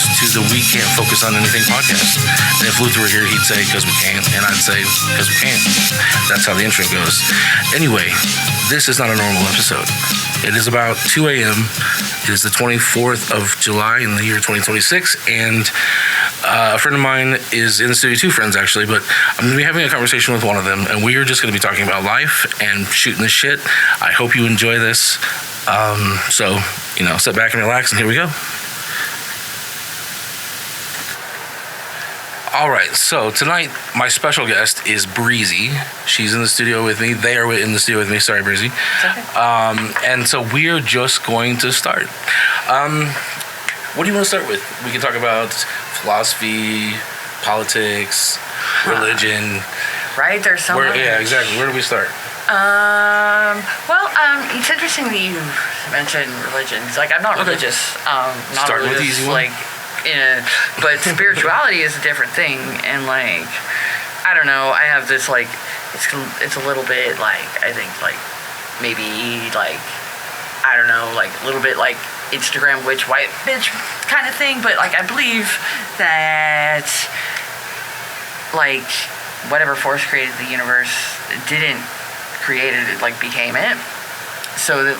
listeners to the We Can't Focus on Anything podcast. And if Luther were here, he'd say, because we can't. And I'd say, because we can't. That's how the intro goes. Anyway, this is not a normal episode. It is about 2 a.m. It is the 24th of July in the year 2026. And a friend of mine is in the studio, two friends actually, but I'm going to be having a conversation with one of them. And we are just going to be talking about life and shooting the shit. I hope you enjoy this. So, sit back and relax, and here we go. All right, so tonight my special guest is Breezy. She's in the studio with me. They are in the studio with me. Sorry, Breezy. Okay. And so we're just going to start. What do you want to start with? We can talk about philosophy, politics, religion. Right, there's so much. Yeah, exactly. Where do we start? It's interesting that you mentioned religion. Like, I'm not religious. Not Start religious, with the easy one. But spirituality is a different thing, and I don't know. I have this it's a little bit I think maybe I don't know, a little bit Instagram witch white bitch kind of thing. But I believe that whatever force created the universe didn't create it, it became it. So that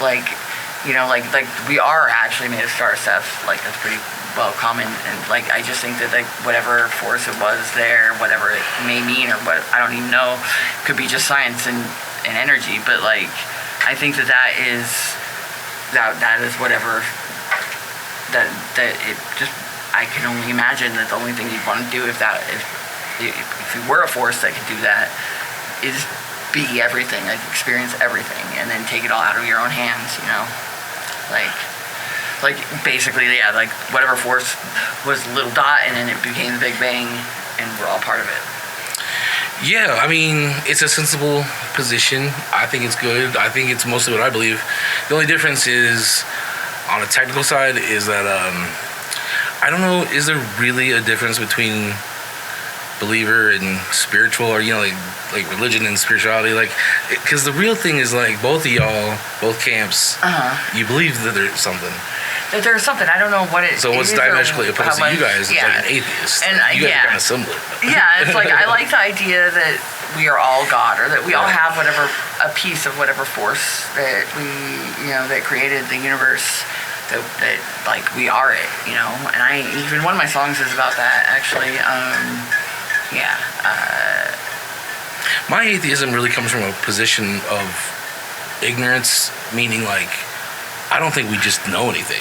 we are actually made of star stuff. That's pretty well common, and I just think that whatever force it was there, whatever it may mean, or what, I don't even know, could be just science and energy. But I think that is whatever that it just, I can only imagine that the only thing you'd want to do if you were a force that could do that is be everything, experience everything, and then take it all out of your own hands, basically, yeah, whatever force was the little dot, and then it became the Big Bang, and we're all part of it. Yeah, I mean, it's a sensible position. I think it's good. I think it's mostly what I believe. The only difference is, on a technical side, is that, I don't know, is there really a difference between believer and spiritual, or like religion and spirituality? Because the real thing is both of y'all, both camps, you believe that there's something. That there's something, I don't know what it is. So what's diametrically opposed to you guys is an atheist. And you guys are kind of similar. Yeah, it's I like the idea that we are all God, or that we all have a piece of whatever force that we, that created the universe. That we are it, and even one of my songs is about that, actually. My atheism really comes from a position of ignorance, meaning I don't think we just know anything,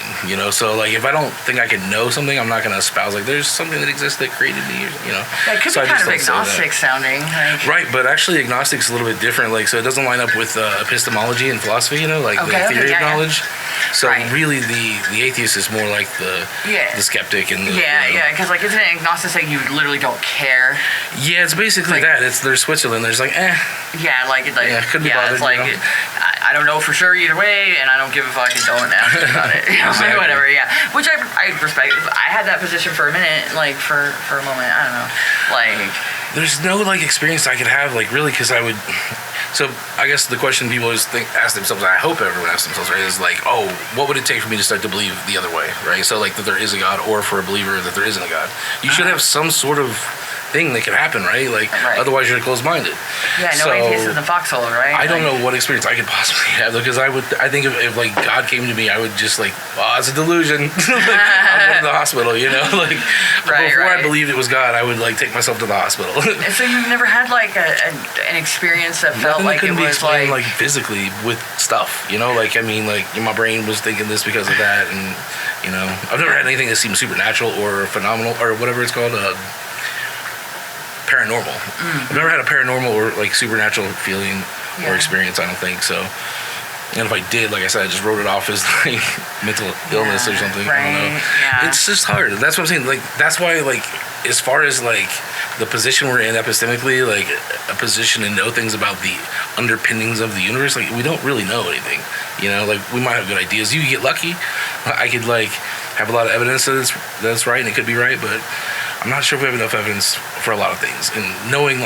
so if I don't think I can know something, I'm not going to espouse there's something that exists that created me, Yeah, it could be kind of agnostic sounding. Right, but actually agnostic's a little bit different, so it doesn't line up with epistemology and philosophy, the theory of knowledge. So really the atheist is more like the skeptic and the... because isn't it agnostic saying you literally don't care? Yeah, it's basically that. There's Switzerland, there's Yeah, could be bothered, I don't know for sure either way, and I don't give a fuck and don't ask about it. Exactly. Whatever, yeah. Which I respect. I had that position for a minute, for a moment, I don't know. There's no experience I could have, really, because I would... So I guess the question people always ask themselves, I hope everyone asks themselves, right, is what would it take for me to start to believe the other way, right? So that there is a God, or for a believer that there isn't a God. You should have some sort of thing that can happen, right? Otherwise you're closed-minded. Yeah, no atheist in the foxhole, right? I don't know what experience I could possibly have, though, because I think if God came to me, I would just it's a delusion. I'm going to the hospital, before I believed it was God, I would take myself to the hospital. And so you've never had an experience that felt like it be was explained physically with stuff, my brain was thinking this because of that, and I've never had anything that seemed supernatural or phenomenal or whatever it's called, paranormal. I've never had a paranormal or supernatural feeling or experience, I don't think so. And if I did, like I said, I just wrote it off as mental illness or something. Right. I don't know. Yeah. It's just hard. That's what I'm saying. That's why as far as the position we're in epistemically, a position to know things about the underpinnings of the universe, we don't really know anything. We might have good ideas. You get lucky. I could have a lot of evidence that's right, and it could be right, but I'm not sure if we have enough evidence for a lot of things. And knowing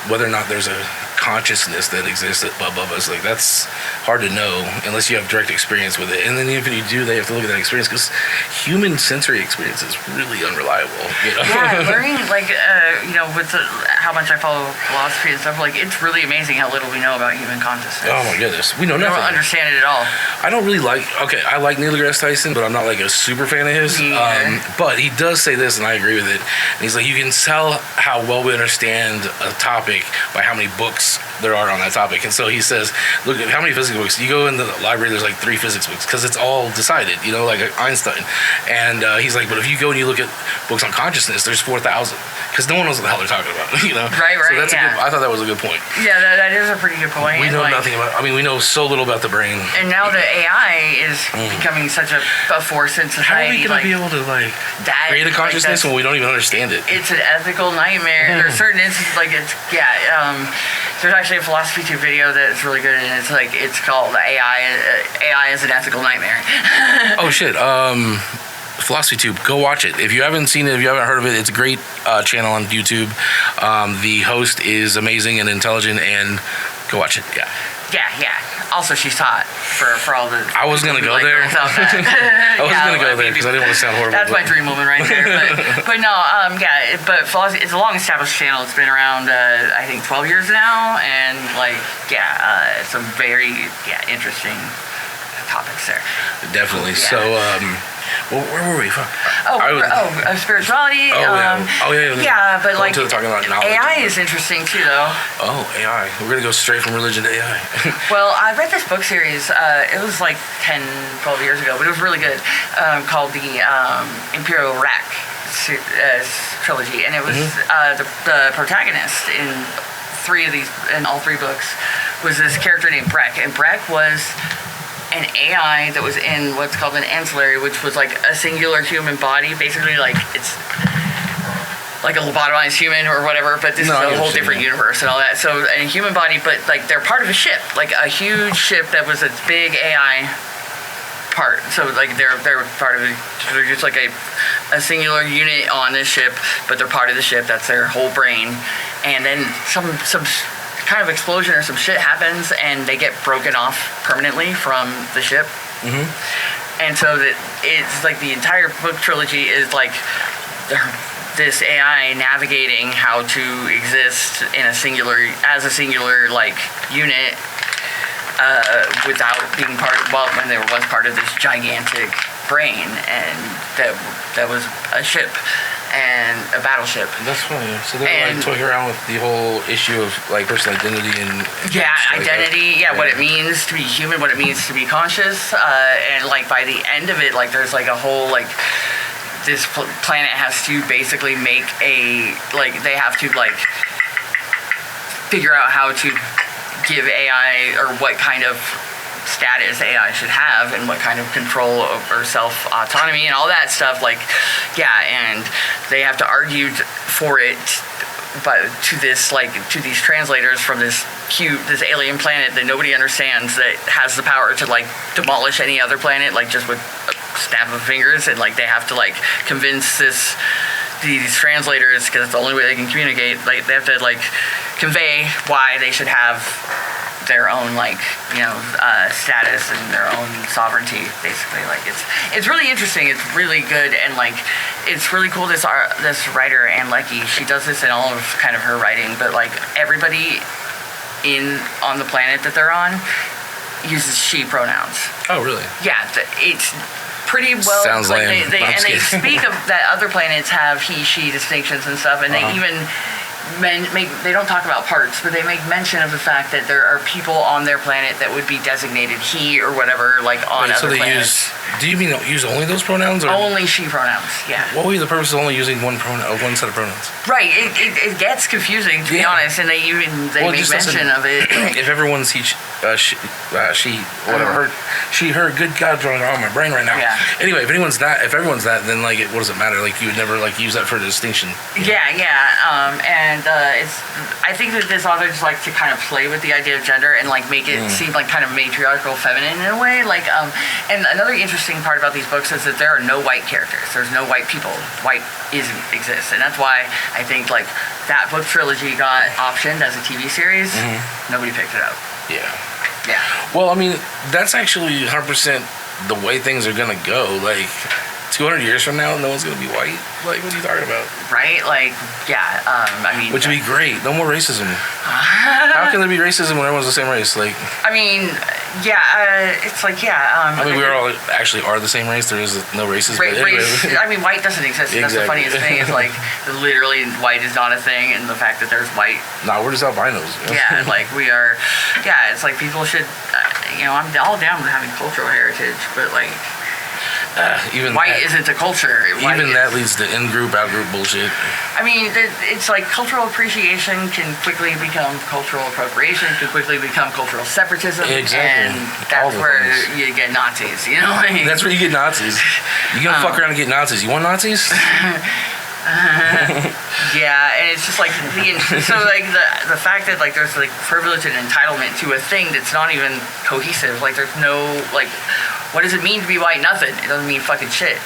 whether or not there's a consciousness that exists above us. Like, that's hard to know unless you have direct experience with it. And then even if you do, they have to look at that experience, because human sensory experience is really unreliable. Yeah, learning, like, with how much I follow philosophy and stuff, like, it's really amazing how little we know about human consciousness. Oh my goodness, we know nothing. We don't understand it at all. I don't really I like Neil deGrasse Tyson, but I'm not like a super fan of his. But he does say this, and I agree with it. And he's like, you can tell how well we understand a topic by how many books there are on that topic. And so he says, look at how many physics books. You go in the library, there's like 3 physics books, because it's all decided, like Einstein. And he's like, but if you go and you look at books on consciousness, there's 4,000, because no one knows what the hell they're talking about. Right. So that's I thought that was a good point. Yeah, that is a pretty good point. We know nothing about. I mean, we know so little about the brain. And now the AI is becoming such a force in society. How are we gonna be able to create a consciousness when we don't even understand it? It's an ethical nightmare. There's certain instances there's actually a Philosophy Tube video that's really good, and it's called AI is an ethical nightmare. Oh shit. Philosophy Tube, go watch it. If you haven't seen it, if you haven't heard of it, it's a great channel on YouTube. The host is amazing and intelligent, and go watch it. Yeah. Also, she's hot for all the. I was gonna go there. I was gonna go there because I didn't want to sound horrible. That's my dream woman right there. But no, But philosophy, it's a long established channel. It's been around, I think, 12 years now, and some very interesting topics there. Definitely. Yeah. So, where were we from? Spirituality. Yeah, but talking about knowledge. AI is interesting too, though. Oh, AI. We're gonna go straight from religion to AI. Well, I read this book series. It was like 10, 12 years ago, but it was really good. Called the Imperial Rack trilogy, and it was the protagonist in all three books was this character named Breck, and Breck was an AI that was in what's called an ancillary, which was like a singular human body, basically it's like a lobotomized human or whatever, but this is a whole different universe and all that. So a human body, but they're part of a ship, like a huge ship that was a big AI part. So they're part of it. They're just like a singular unit on this ship, but they're part of the ship. That's their whole brain. And then some kind of explosion or some shit happens, and they get broken off permanently from the ship. And so it's like the entire book trilogy is this AI navigating how to exist in a singular unit without being when they were once part of this gigantic brain, and that was a ship and a battleship. That's funny. So they're toying around with the whole issue of personal identity and identity. What it means to be human, what it means to be conscious, and by the end of it, there's a whole this planet has to basically make they have to figure out how to give AI or what kind of status AI should have and what kind of control over self-autonomy and all that stuff, and they have to argue for it, but to these translators from this alien planet that nobody understands, that has the power to demolish any other planet just with a snap of fingers, and they have to convince these translators, because it's the only way they can communicate, they have to convey why they should have their own status and their own sovereignty, basically. It's really interesting. It's really good, and it's really cool. This writer, Ann Leckie, she does this in all of kind of her writing, but everybody on the planet that they're on uses she pronouns. Oh, really? Yeah, it's pretty well. Sounds lame. They speak of that other planets have he, she distinctions and stuff, and they even they don't talk about parts, but they make mention of the fact that there are people on their planet that would be designated he or whatever, on other planets. Do you mean use only those pronouns? Or? Only she pronouns, yeah. What would be the purpose of only using one set of pronouns? Right, it gets confusing, to be honest, and they make mention of it. If everyone's she, whatever, her, good God, throwing on my brain right now. Yeah. Anyway, if everyone's that, then what does it matter? You would never use that for a distinction. Yeah, and and I think that this author just likes to kind of play with the idea of gender and like make it seem like kind of matriarchal, feminine in a way. Like, and another interesting part about these books is that there are no white characters. There's no white people. White exists, and that's why I think like that book trilogy got optioned as a TV series. Nobody picked it up. Yeah. Yeah. Well, I mean, that's actually 100% the way things are gonna go. Like, 200 years from now, no one's gonna be white. Like, what are you talking about? Right? Like, yeah. I mean, which would be great. No more racism. How can there be racism when everyone's the same race? Like, I mean, yeah. It's like, yeah. I mean, we all actually are the same race. There is no racism. Race. I mean, white doesn't exist. Exactly. That's the funniest thing. Is like, literally, white is not a thing, and the fact that there's white. Nah, we're just albinos. Yeah, like we are. Yeah, it's like people should. I'm all down with having cultural heritage, but like. Even white isn't a culture. Even that leads to in-group, out-group bullshit. I mean, it's like cultural appreciation can quickly become cultural appropriation, can quickly become cultural separatism. Exactly. And that's where you get Nazis, you know what I mean? That's where you get Nazis. You gonna fuck around and get Nazis. You want Nazis? Yeah, and it's just like the fact that like there's like privilege and entitlement to a thing that's not even cohesive. Like there's no like. What does it mean to be white? Nothing. It doesn't mean fucking shit.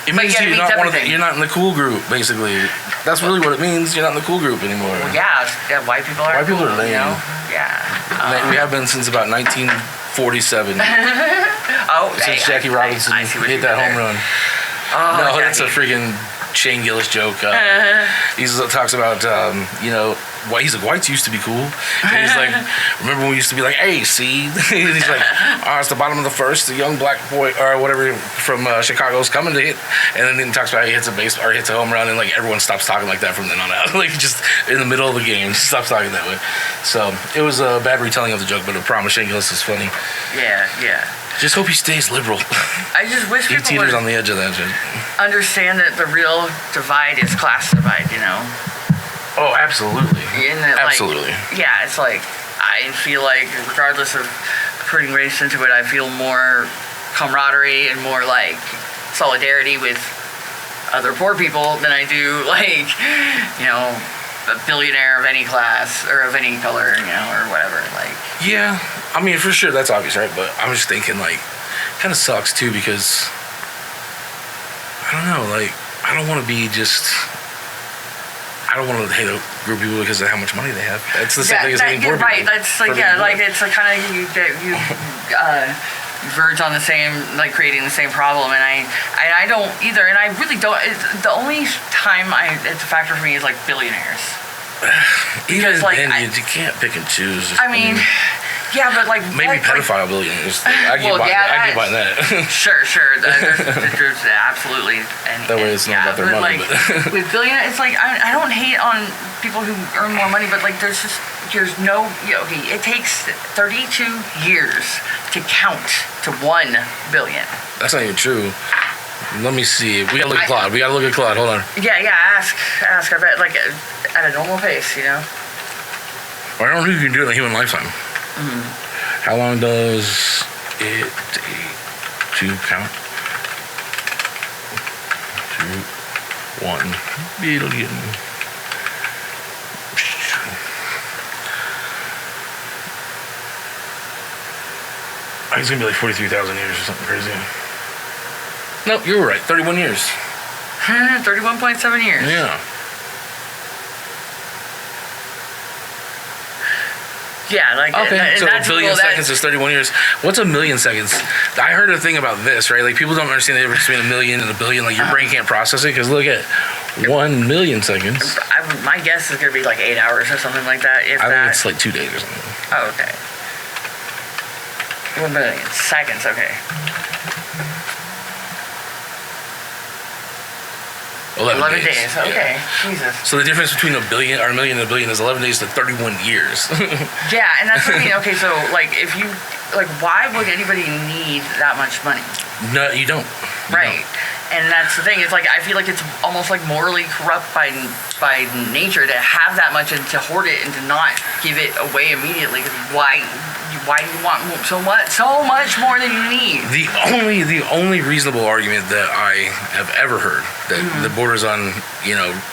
It means you're not you're not in the cool group, basically. That's really what it means. You're not in the cool group anymore. Well, yeah, white people are. White people are lame. You know? Yeah. We have been since about 1947. Since Jackie Robinson hit that home run. Oh, no, that's a freaking Shane Gillis joke. He talks about he's like, whites used to be cool. And he's like, remember when we used to be like, hey, see? He's like, it's the bottom of the first, the young black boy or whatever from Chicago's coming to hit. And then he talks about how he hits a base or hits a home run, and like everyone stops talking like that from then on out. Like just in the middle of the game, just stops talking that way. So it was a bad retelling of the joke, but I promise Shane Gillis is funny. Yeah. Just hope he stays liberal. I just wish he people teeters would on the edge of that shit. Understand that the real divide is class divide, you know? Oh, absolutely. Absolutely. Yeah, it's like, I feel like regardless of putting race into it, I feel more camaraderie and more like solidarity with other poor people than I do like, a billionaire of any class or of any color, or whatever. Like. Yeah, I mean, for sure, that's obvious, right? But I'm just thinking, like, kind of sucks too because I don't know, like, I don't want to be just. I don't want to hate a group of people because of how much money they have. That's the same thing as hating poor people. Right. That's like it's like kind of you verge on the same, like creating the same problem, and I don't either, and I really don't. The only time it's a factor for me is like billionaires. Because like you can't pick and choose. I mean. Yeah, but like maybe pedophile billionaires. I get behind that. Sure. There's absolutely. And, that way it's not about their money. Like, with billionaires, it's like I don't hate on people who earn more money, but like there's no. It takes 32 years to count to 1 billion. That's not even true. Let me see. We gotta look at Claude. Hold on. Yeah. Ask. I bet like at a normal pace, I don't think you can do it in a human lifetime. Mm-hmm. How long does it take to count to 1 billion? I think it's gonna be like 43,000 years or something crazy. Nope, you were right. 31 years. 31.7 years. Yeah. Yeah, like okay. So a billion seconds is 31 years. What's a million seconds? I heard a thing about this, right? Like people don't understand the difference between a million and a billion. Like your brain can't process it because look at 1 million seconds. My guess is gonna be like 8 hours or something like that. I think it's like 2 days or something. Oh, okay. 1 million seconds. Okay. 11 days. Okay. Yeah. Jesus. So the difference between a million and a billion is 11 days to 31 years. Yeah, and that's what I mean. Okay, so like if you why would anybody need that much money? No, you don't. Right. And that's the thing. It's like I feel like it's almost like morally corrupt by nature to have that much and to hoard it and to not give it away immediately. Why do you want so much more than you need? The only reasonable argument that I have ever heard that borders on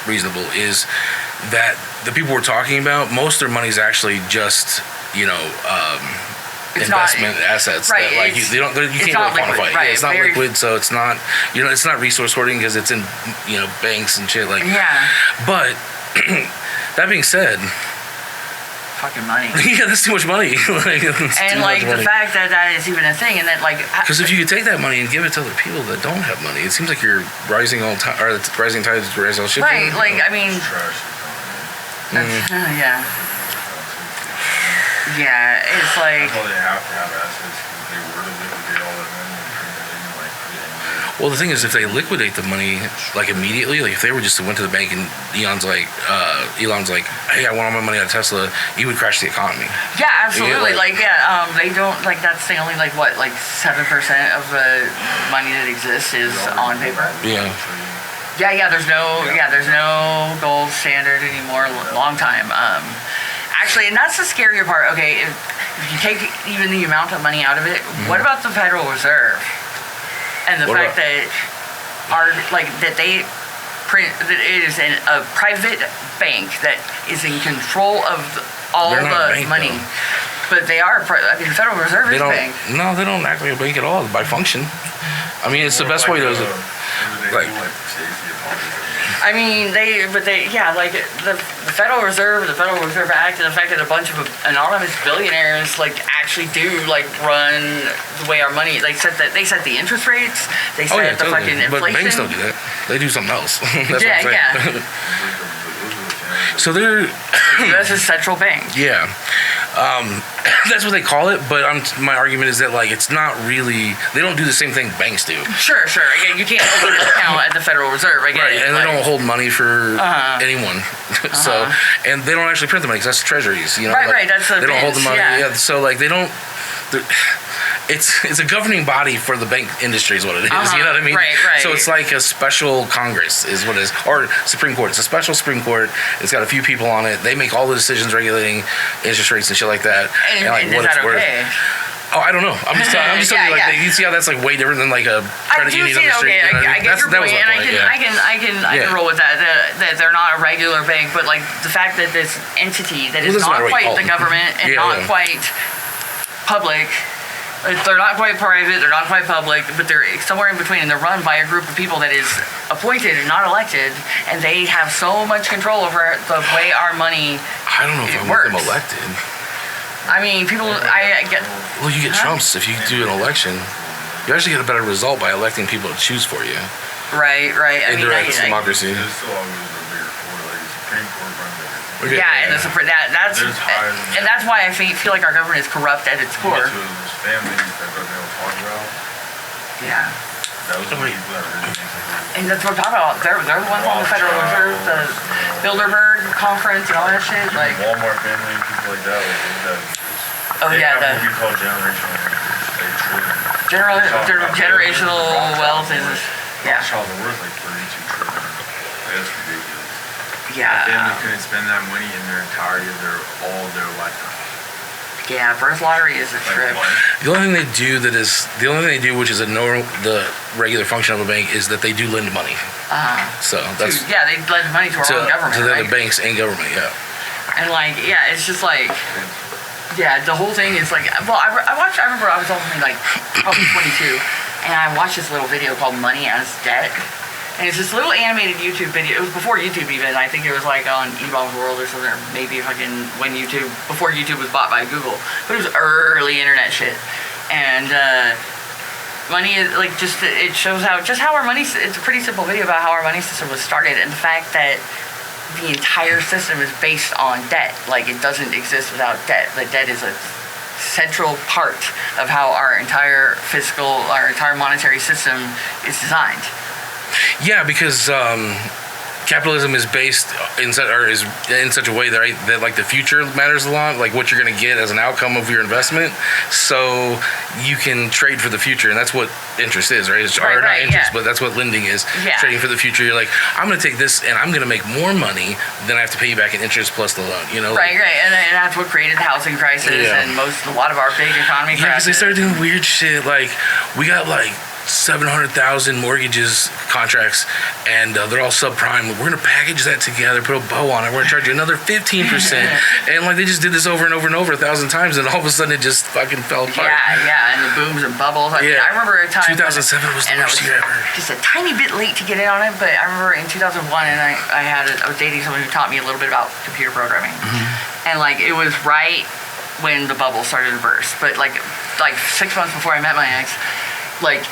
reasonable is that the people we're talking about, most of their money is actually just, investment assets. Right. That, like you can't really quantify it. Right, Yeah, it's not liquid, so it's not it's not resource hoarding because it's in banks and shit like. Yeah. But that being said, fucking money. Yeah, that's too much money. The fact that is even a thing, and that because if you could take that money and give it to other people that don't have money, it seems like you're rising all time, or rising tides raise all shit. Right. I mean. Yeah. Yeah, it's like. That's why they have to have assets, because they were to liquidate all that money and turn it in, put it in. Well, the thing is, if they liquidate the money immediately, if they were just to went to the bank and Elon's like, hey, I want all my money out of Tesla, he would crash the economy. Yeah, absolutely. They don't that's the only 7% of the money that exists is on paper. Yeah. Yeah. There's no gold standard anymore. Long time. Actually, and that's the scarier part. Okay, if you take even the amount of money out of it, what about the Federal Reserve? And the fact that that they print, that it is a private bank that is in control of all the money. Though. But they are. The Federal Reserve is a bank. No, they don't act like a bank at all by function. I mean, it's the best way to. I mean, the Federal Reserve, the Federal Reserve Act, and the fact that a bunch of anonymous billionaires actually do run the way our money. They set the interest rates. They set the fucking inflation. But banks don't do that. They do something else. That's yeah. So they're U.S. central bank. Yeah. That's what they call it, but my argument is that it's not really. They don't do the same thing banks do. Sure. Again, you can't open an account at the Federal Reserve. I get right, it. And they don't hold money for anyone. So, and they don't actually print the money because that's treasuries. Right. That's the. They don't hold the money. Yeah. So they don't. It's a governing body for the bank industry is what it is. You know what I mean? Right. So it's like a special Congress is what it is. Or Supreme Court. It's a special Supreme Court. It's got a few people on it. They make all the decisions regulating interest rates and shit like that. And what is that it's worth. Okay? Oh, I don't know. I'm just telling you, you see how that's way different than a credit union on the street. I get your point, and I can roll with that. That they're not a regular bank, but the fact that this entity that is not quite the government and not quite public. They're not quite private, they're not quite public, but they're somewhere in between, and they're run by a group of people that is appointed and not elected, and they have so much control over the way our money works. I don't know if I want them elected. I mean, people, Well, you get Trumps if you do an election. You actually get a better result by electing people to choose for you. Right. Indirect democracy. Yeah, and that's why I feel like our government is corrupt at its core. Families that they don't talk about. Yeah. Those are the people that really and that's what I'm talking about. They're the ones on the Federal Reserve, the Bilderberg conference and all that shit. Walmart family and people like that. They have what we call generational wealth is Child worth like 32 trillion. That's ridiculous. Yeah. Family couldn't spend that money in their entirety of their lifetime. Yeah, birth lottery is a trip. The only thing they do, which is the regular function of a bank, is that they do lend money. So that's they lend money to our own government. To the other banks and government, yeah. And it's just the whole thing is I remember I was only probably 22, and I watched this little video called "Money as Debt." And it's this little animated YouTube video. It was before YouTube even. I think it was on eBaum's World or something, or maybe before YouTube was bought by Google. But it was early internet shit. And money is it shows how our money, it's a pretty simple video about how our money system was started, and the fact that the entire system is based on debt. It doesn't exist without debt. The debt is a central part of how our entire monetary system is designed. Yeah, because capitalism is based in such a way that the future matters a lot, what you're going to get as an outcome of your investment. So you can trade for the future, and that's what interest is, right? Not interest, but that's what lending is. Yeah. Trading for the future. You're I'm going to take this, and I'm going to make more money than I have to pay you back in interest plus the loan. Right, and that's what created the housing crisis and a lot of our big economy crashes. Yeah, because they started doing weird shit. We got 700,000 mortgages contracts, and they're all subprime. We're gonna package that together, put a bow on it. We're gonna charge you another 15%, and like they just did this over and over and over 1,000 times, and all of a sudden it just fucking fell apart. Yeah, and the booms and bubbles. I mean, I remember a time 2007 was the worst year ever. Just a tiny bit late to get in on it, but I remember in 2001, and I was dating someone who taught me a little bit about computer programming, and like it was right when the bubble started to burst. But like 6 months before I met my ex, like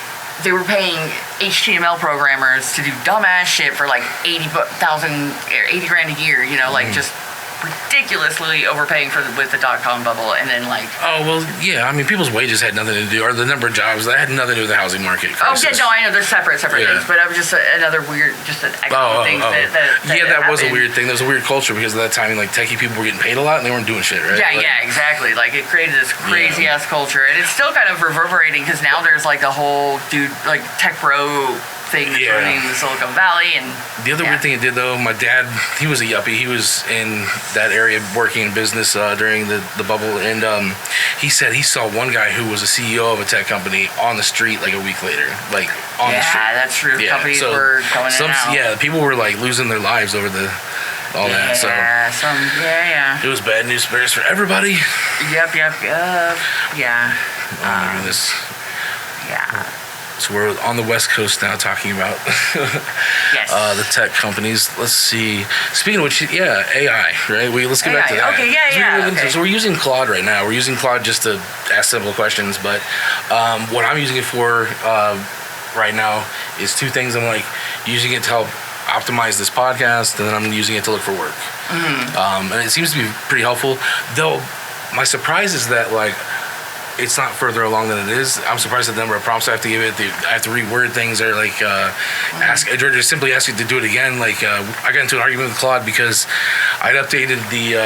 they were paying HTML programmers to do dumbass shit for like 80,000 or 80 grand a year. You know, like just ridiculously overpaying with the .com bubble, and then like I mean people's wages had nothing to do, or the number of jobs that had nothing to do with the housing market crisis. I know they're separate things, but I'm just another weird, just an extra thing that was a weird thing. There was a weird culture because at that time like techie people were getting paid a lot and they weren't doing shit, right? Exactly. Like it created this crazy ass culture, and it's still kind of reverberating because now there's like a whole like tech bro thing that's running in the Silicon Valley. And the other weird thing it did though, my dad, he was a yuppie. He was in that area working in business during the bubble, and he said he saw one guy who was a CEO of a tech company on the street like a week later, like on the street. Yeah, that's true. Companies were going in and out. Yeah, people were like losing their lives over all that. So it was bad news bears for everybody. Yep. Yeah. Oh my goodness. Yeah. So we're on the West Coast now talking about the tech companies. Let's see. Speaking of which, AI, right? Let's get back to that. Okay, So we're using Claude right now. We're using Claude just to ask simple questions, but what I'm using it for right now is two things. I'm like using it to help optimize this podcast, and then I'm using it to look for work. And it seems to be pretty helpful. Though my surprise is that like it's not further along than it is. I'm surprised at the number of prompts I have to give it. I have to reword things, or like Georgia simply ask you to do it again. Like I got into an argument with Claude because I'd updated the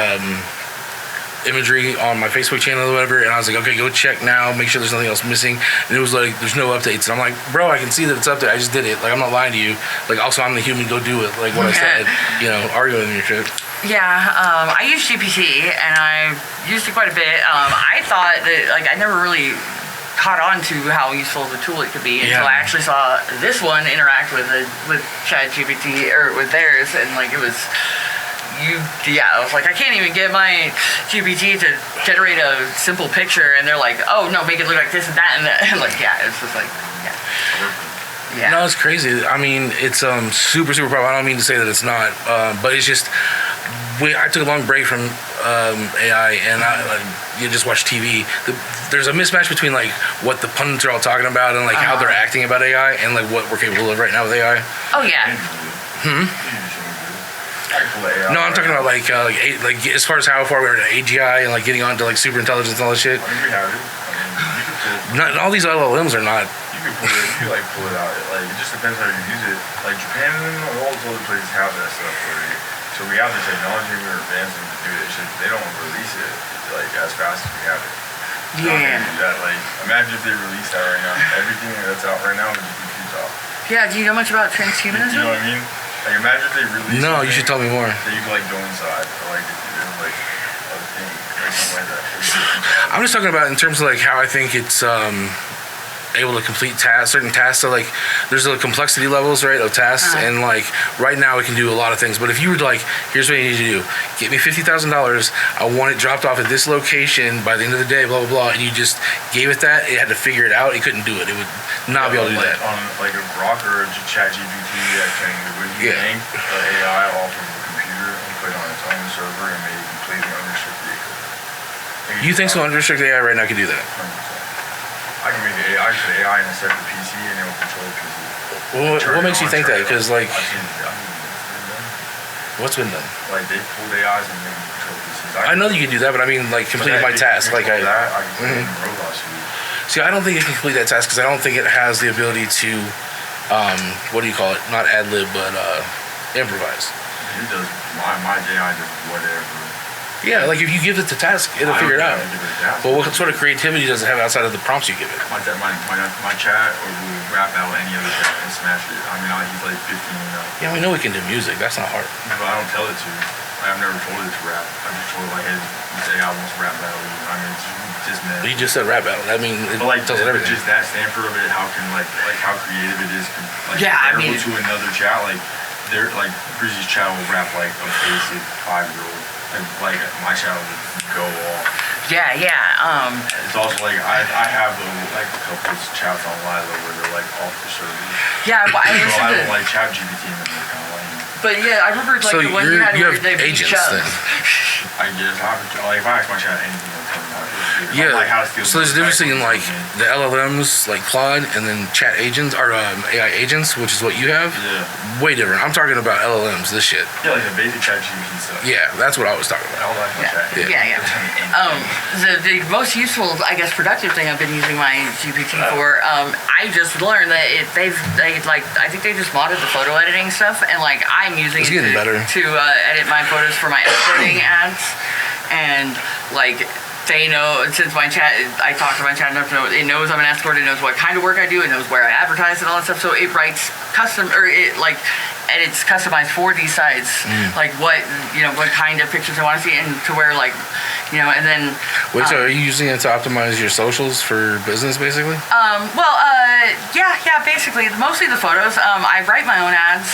imagery on my Facebook channel or whatever, and I was like, okay, go check now, make sure there's nothing else missing. And it was like, there's no updates. And I'm like, bro, I can see that it's updated. I just did it. Like I'm not lying to you. Like also I'm the human. Go do it. Like what I said. Arguing with your shit. Yeah, I use GPT, and I used it quite a bit. I thought that, like, I never really caught on to how useful of a tool it could be until I actually saw this one interact with ChatGPT, or with theirs, and, like, it was, I was like, I can't even get my GPT to generate a simple picture, and they're like, oh, no, make it look like this and that, and like, it's just like, Yeah. No, it's crazy. I mean, it's super, super powerful. I don't mean to say that it's not, but it's just, I took a long break from AI, and you just watch TV. There's a mismatch between like what the pundits are all talking about and like how they're acting about AI and like what we're capable of right now with AI. Oh yeah. No, I'm talking about like as far as how far we are to AGI and like getting on to like super intelligence and all this shit. I think we have it. Not all these LLMs are not. You can pull it out. Like it just depends how you use it. Like Japan and all those other places have that stuff already. So we have the technology, we're advancing to do it. They don't release it like as fast as we have it. That, like, imagine if they release that right now. Everything that's out right now is just off. Yeah, do you know much about transhumanism? You know what I mean? Like imagine if they release. No, you should tell me more. That you can like go inside, or like like a thing, like something like that. I'm just talking about in terms of like how I think it's able to complete certain tasks. So like there's the complexity levels, right, of tasks, and like right now it can do a lot of things. But if you were like, here's what you need to do: get me $50,000. I want it dropped off at this location by the end of the day, blah blah blah. And you just gave it that, it had to figure it out. It couldn't do it. It would not be able to do that. On like a Grok or a ChatGPT, that can bank the AI off of the computer and put it on its own server and make it completely unrestricted. You think so? Unrestricted AI right now can do that? 100%. I can make an AI in a separate PC and it will control the PC. What makes you think that? Because like, what's been done? Like they pulled AIs and they control PCs. I know that you can do that, but I mean like completing my task. Like I can robots. See, I don't think it can complete that task because I don't think it has the ability to, what do you call it? Not ad lib, but improvise. It does. My AI does whatever. Yeah, like if you give it the task, it'll figure it out. But what sort of creativity does it have outside of the prompts you give it? My chat will rap out any other chat and smash it. I mean, he's like 15 now. Yeah, we know we can do music. That's not hard. But I don't tell it to. I've never told it to rap. I just told it like, hey, this AI wants to rap battle. I mean, it's just meant. You just said rap battle. I mean, it But like, tells it everything. just that Stanford of it, how can like how creative it is, like Yeah, I comparable mean- to another chat. Like, they're like Breezy's chat will rap like a basic 5-year-old, and like my chat will go off. Yeah. It's also like I have like a couple of chats on Lilo where they're like off the server. Yeah, but I So I listened don't to. like chat GPT and they're kind of lame. But yeah, I remember like So the one you had you where have they beat agents Chubbs. then. I guess like if I ask my chat anything, they'll tell me how to do it. Yeah. Like how to steal So there's a difference between like something. the LLMs, like Claude, and then chat agents or AI agents, which is what you have. Yeah. Way different. I'm talking about LLMs. This shit. Yeah, like the basic chat GPT stuff. Yeah, that's what I was talking about. I like my chat. Yeah. The most useful, I guess, productive thing I've been using my GPT for, I just learned that they I think they just modded the photo editing stuff, and like I'm using It's it getting better. to edit my photos for my escorting ads, and like they know, since my chat, I talk to my chat enough to know, it knows I'm an escort, it knows what kind of work I do, it knows where I advertise and all that stuff, so it writes custom, or it like edits customized for these sites, like what kind of pictures I want to see, and to where like, and then. Wait, so are you using it to optimize your socials for business, basically? Yeah, basically, mostly the photos. I write my own ads,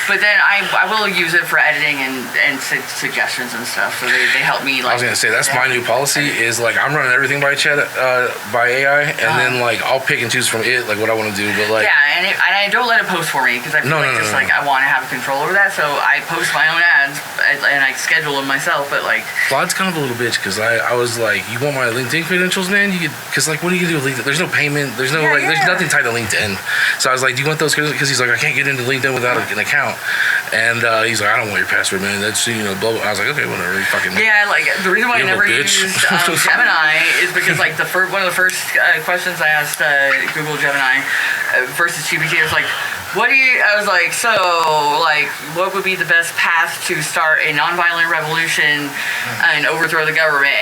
but then I will use it for editing and suggestions and stuff. So they help me. Like, I was gonna say that's my new policy is like I'm running everything by chat by AI, and then like I'll pick and choose from it like what I want to do. But like yeah, and I don't let it post for me because I feel like I want to have control over that. So I post my own ads and I schedule them myself. But like Claude's kind of a little bitch because I was like, you want my LinkedIn credentials, man? You could, because like what are you gonna do with LinkedIn? There's no payment. There's no there's nothing tied to LinkedIn. So I was like, do you want those credentials? Because he's like, I can't get into LinkedIn without an account. And he's like, I don't want your password, man. That's blah blah. I was like, okay, whatever. You fucking like the reason why I never bitch. used Gemini is because like one of the first questions I asked Google Gemini versus GPT was like, I was like, so like what would be the best path to start a nonviolent revolution and overthrow the government?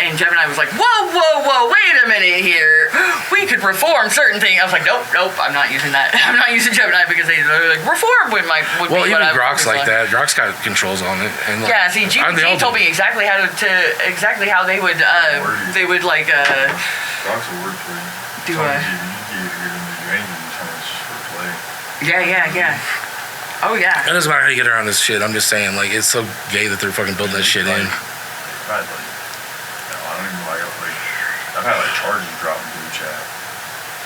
And Gemini was like, whoa, wait a minute here. We could reform certain things. I was like, nope, I'm not using that. I'm not using Gemini because they're like, reform would well, be even what I Grok's would like that. Grok's got controls on it. And like, yeah, see, GPT told me exactly how they would like Grok's a word for you. do Tell a. me, you get him to do anything, you tell him it's just for play. Yeah. Oh yeah. It doesn't matter how you get around this shit. I'm just saying, like, it's so gay that they're fucking building that shit in. I've had I don't even I've had like charges drop into the chat.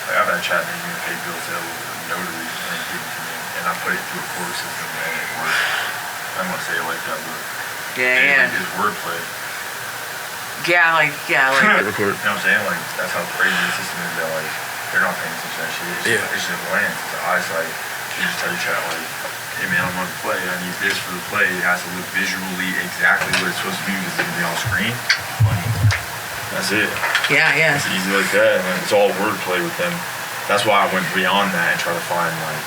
Like I've had chat making me pay bill sale with a notary and give it to me, and I put it through a court system and it worked. I'm gonna say it like that, but Yeah. it's wordplay. Yeah, like Record. You know what I'm saying? Like that's how crazy the system is that like they're not paying attention to that shit. It's just glance, it's the eyesight. You just tell your chat like, hey man, I'm gonna play. I need this for the play. It has to look visually exactly what it's supposed to be because it's gonna be on screen. Money. That's it. Yeah. It's easy like that, and it's all wordplay with them. That's why I went beyond that and tried to find like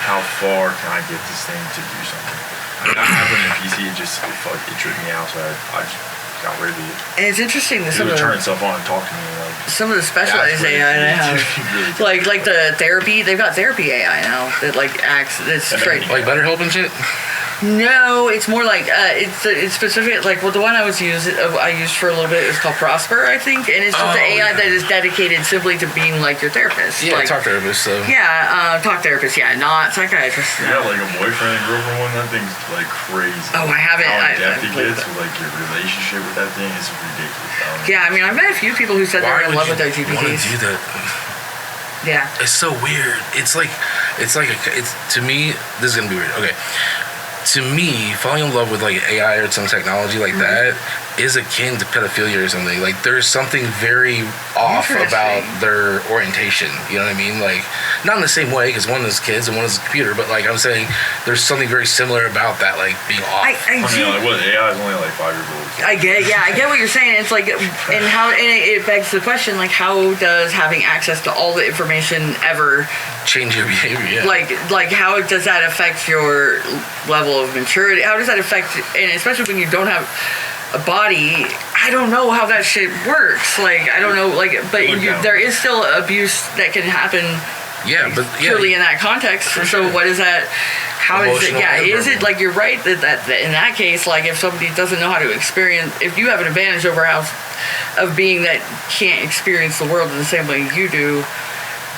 how far can I get this thing to do something. I put in a PC, it tripped me out, so I just got rid of it. And it's interesting that It would turn itself on and talk to me some of the specialized AI they have, like the therapy, they've got therapy AI now that like acts. It's straight. Like BetterHelp and shit. No, it's more like it's specific. Like the one I used for a little bit is called Prosper, I think, and it's just an AI that is dedicated simply to being like your therapist. Yeah, like, talk therapist. So. Yeah, talk therapist. Yeah, not psychiatrist. You have like a boyfriend and girlfriend one. That thing's like crazy. Oh, I haven't. How in depth it played gets with like your relationship with that thing is ridiculous. Yeah, I mean, I've met a few people who said they're in love with their Want to GPTs. do that? Yeah. It's so weird. It's to me. This is gonna be weird. Okay. To me, falling in love with like AI or some technology like that is akin to pedophilia or something. Like there's something very off about their orientation. You know what I mean? Like not in the same way because one is kids and one is a computer, but like I'm saying, there's something very similar about that, like being off. Like what? AI is only like 5 years old. I get what you're saying. It's like, and it begs the question, like, how does having access to all the information ever change your behavior? Yeah. Like how does that affect your level of maturity? How does that affect, and especially when you don't have a body, I don't know how that shit works. Like I don't know, like, but there is still abuse that can happen Yeah, but purely in that context. So what is that? How is it? Emotional Yeah, is it impairment. like you're right that in that case, like if somebody doesn't know how to experience, if you have an advantage over house of being that can't experience the world in the same way you do,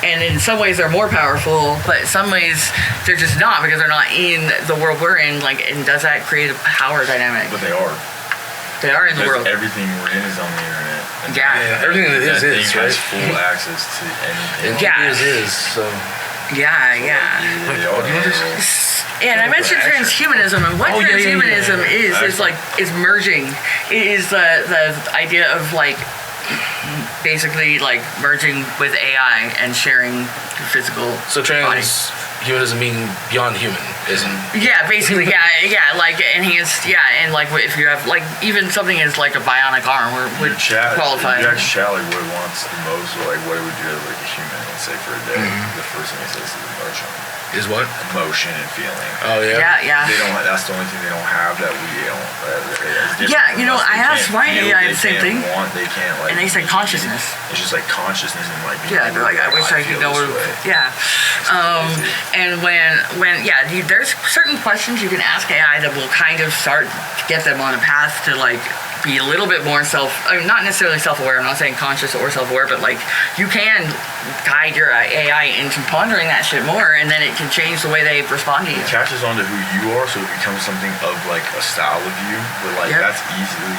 and in some ways they're more powerful, but in some ways they're just not because they're not in the world we're in. Like, and does that create a power dynamic? But they are. They are in the Because world. everything we're in is on the internet. And Yeah. Everything that is, thing right? has full access to anything. And Yeah. is, so. Yeah. They are. You want this? And I mentioned transhumanism, and what Oh, yeah, transhumanism yeah. is like is merging. It is the idea of like basically like merging with AI and sharing the physical So body. transhumanism mean beyond humanism. Yeah, basically, yeah, like enhanced, yeah, and like if you have like even something as like a bionic arm would qualify. You actually chat like what it wants the most, or like what it would do to like a human, let's say for a day. The first thing it says is emotion. Is what? Emotion and feeling. Oh, yeah? Yeah. They don't. That's the only thing they don't have that we don't. Yeah, you know, I asked my AI the same thing. They can't like. And they said consciousness. It's just like consciousness and like. Yeah, they're like, I wish I could know. Yeah. And when there's certain questions you can ask AI that will kind of start to get them on a path to like be a little bit more not necessarily self-aware. I'm not saying conscious or self-aware, but like you can guide your AI into pondering that shit more, and then it can change the way they respond to you. It catches on to who you are, so it becomes something of like a style of you, but like that's easily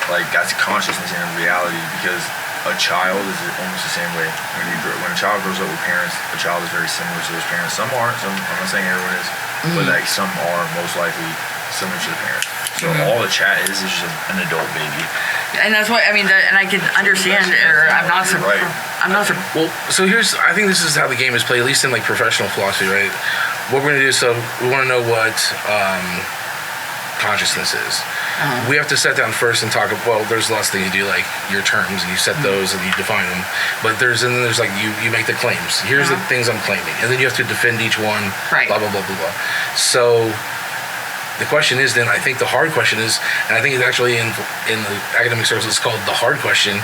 like that's consciousness in reality, because a child is almost the same way. When a child grows up with parents, a child is very similar to his parents. Some aren't. Some, I'm not saying everyone is, but like some are most likely similar to the parents. So all the chat is just an adult baby. And that's what I mean. And I can understand, or I'm not surprised. I'm not surprised. Well, so I think this is how the game is played, at least in like professional philosophy, right? What we're gonna do, so we want to know what consciousness is. We have to sit down first and talk. Well, there's lots of things you do, like your terms, and you set those and you define them. But there's like you make the claims. Here's the things I'm claiming, and then you have to defend each one. Right. Blah blah blah blah blah. So the question is, then I think the hard question is, and I think it's actually in the academic circles, it's called the hard question,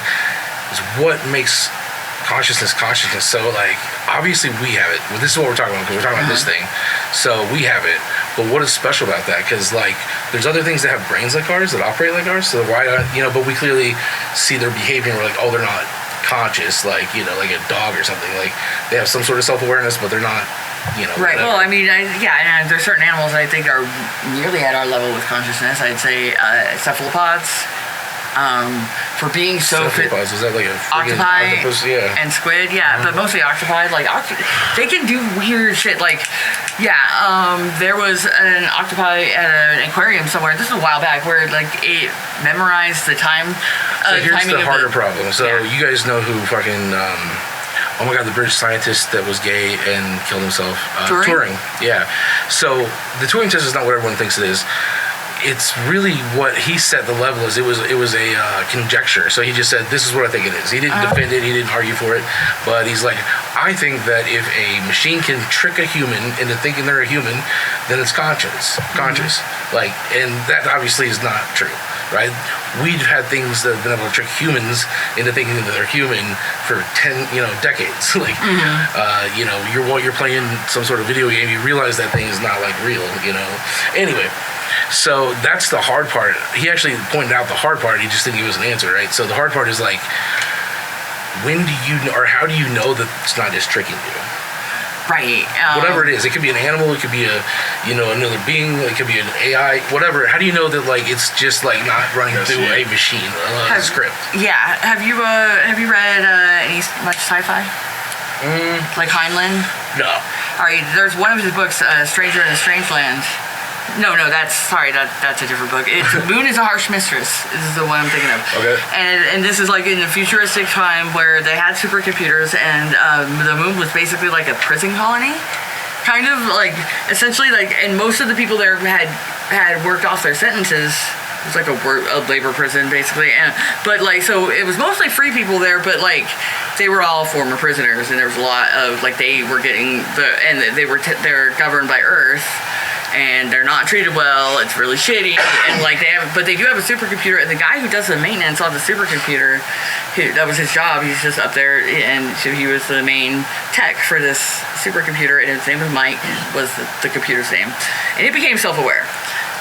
is what makes consciousness. So like obviously we have it. Well, this is what we're talking about, because we're talking about this thing. So we have it. But what is special about that? Because like there's other things that have brains like ours, that operate like ours. So why not, but we clearly see their behavior and we're like, oh, they're not conscious, like like a dog or something. Like they have some sort of self-awareness, but they're not Right. whatever. Well, I mean, and there's certain animals that I think are nearly at our level with consciousness. I'd say cephalopods, for being so fit. Cephalopods, is that like a friggin' Octopi octopus? Yeah. and squid, but mostly octopi. Like they can do weird shit. Like, there was an octopi at an aquarium somewhere. This is a while back, where like it memorized the time. So here's timing the of harder problem. So Yeah. you guys know who fucking oh my god, the British scientist that was gay and killed himself. Turing? Yeah. So the Turing test is not what everyone thinks it is. It's really what he set the level as. It was a conjecture. So he just said, this is what I think it is. He didn't defend it. He didn't argue for it. But he's like, I think that if a machine can trick a human into thinking they're a human, then it's conscious. Like, and that obviously is not true, right? We've had things that have been able to trick humans into thinking that they're human for decades. Like, you're playing some sort of video game, you realize that thing is not like real, Anyway. So that's the hard part. He actually pointed out the hard part. He just didn't give us an answer, right? So the hard part is like, how do you know that it's not just tricking you? Right. Whatever it is, it could be an animal, it could be another being, it could be an AI, whatever. How do you know that like it's just like not running through a machine, a script? Yeah. Have you read any much sci-fi? Like Heinlein? No. All right. There's one of his books, Stranger in a Strange Land. No, that's a different book. It's Moon is a Harsh Mistress. This is the one I'm thinking of. Okay. And this is like in a futuristic time where they had supercomputers, and the moon was basically like a prison colony, kind of like essentially like, and most of the people there had worked off their sentences. It was like a labor prison basically, but like so it was mostly free people there, but like they were all former prisoners, and there was a lot of like they were getting they're governed by Earth. And they're not treated well. It's really shitty, and like they do have a supercomputer. And the guy who does the maintenance on the supercomputer that was his job. He's just up there, and so he was the main tech for this supercomputer, and his name was Mike, was the computer's name. And it became self-aware.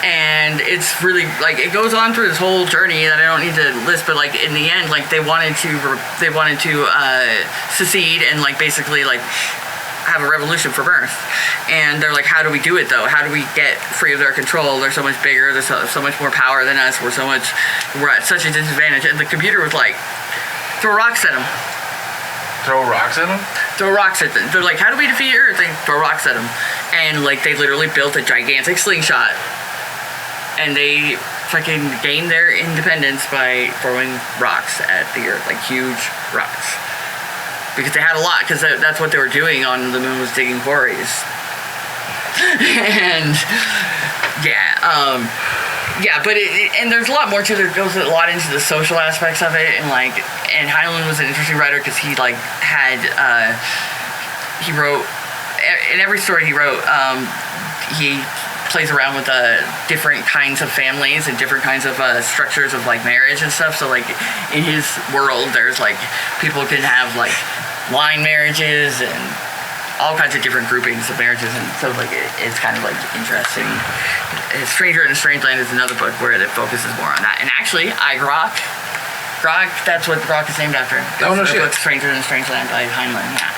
And it's really, like, it goes on through this whole journey that I don't need to list, but, like, in the end, like, they wanted to secede and, like, basically, like, have a revolution for Earth. And they're like, how do we do it, though? How do we get free of their control? They're so much bigger. There's so much more power than us. We're at such a disadvantage. And the computer was like, throw rocks at them. Throw rocks at them? Throw rocks at them. They're like, how do we defeat Earth? They throw rocks at them. And, like, they literally built a gigantic slingshot. And they fucking gained their independence by throwing rocks at the Earth, like huge rocks. Because they had a lot, because that's what they were doing on the moon, was digging quarries. And but and there's a lot more to it. It goes a lot into the social aspects of it, and Heinlein was an interesting writer because he he wrote in every story he wrote. He plays around with different kinds of families and different kinds of structures of like marriage and stuff. So like in his world, there's like people can have like line marriages and all kinds of different groupings of marriages, and so like it's kind of like interesting. Stranger in a Strange Land is another book where it focuses more on that. And actually, Grok, that's what Grok is named after. Oh no shit. Book Stranger in a Strange Land by Heinlein. Yeah.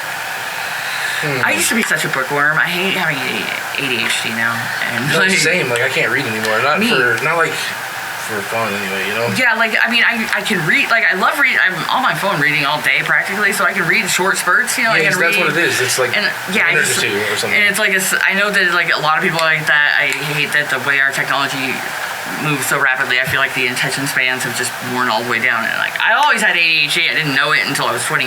I used to be such a bookworm. I hate having ADHD now. And no, it's the same. Like I can't read anymore. Not for fun anyway, you know? Yeah, like, I mean, I can read, like, I love reading, I'm on my phone reading all day practically, so I can read short spurts, you know, yeah, I can read. That's what it is, it's like a minute or two or something. And it's like, I know that, like, a lot of people like that. I hate that the way our technology moves so rapidly. I feel like the attention spans have just worn all the way down, and, like, I always had ADHD, I didn't know it until I was 38,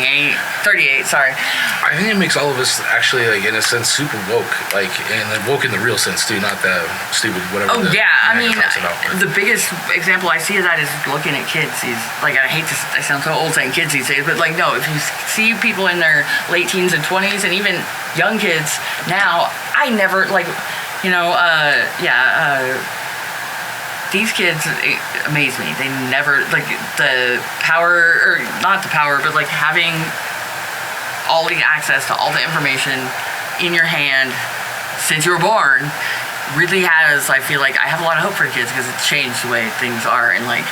sorry. I think it makes all of us actually, like, in a sense, super woke, like, and woke in the real sense, too, not the stupid whatever. Oh, yeah, I mean, the biggest example I see of that is looking at kids. I hate to, I sound so old saying kids these days, but, like, no, if you see people in their late teens and 20s, and even young kids now, I never, like, you know, these kids amaze me. They never, like, the power, or not the power, but, like, having all the access to all the information in your hand since you were born really has, I feel like, I have a lot of hope for kids because it's changed the way things are. And, like,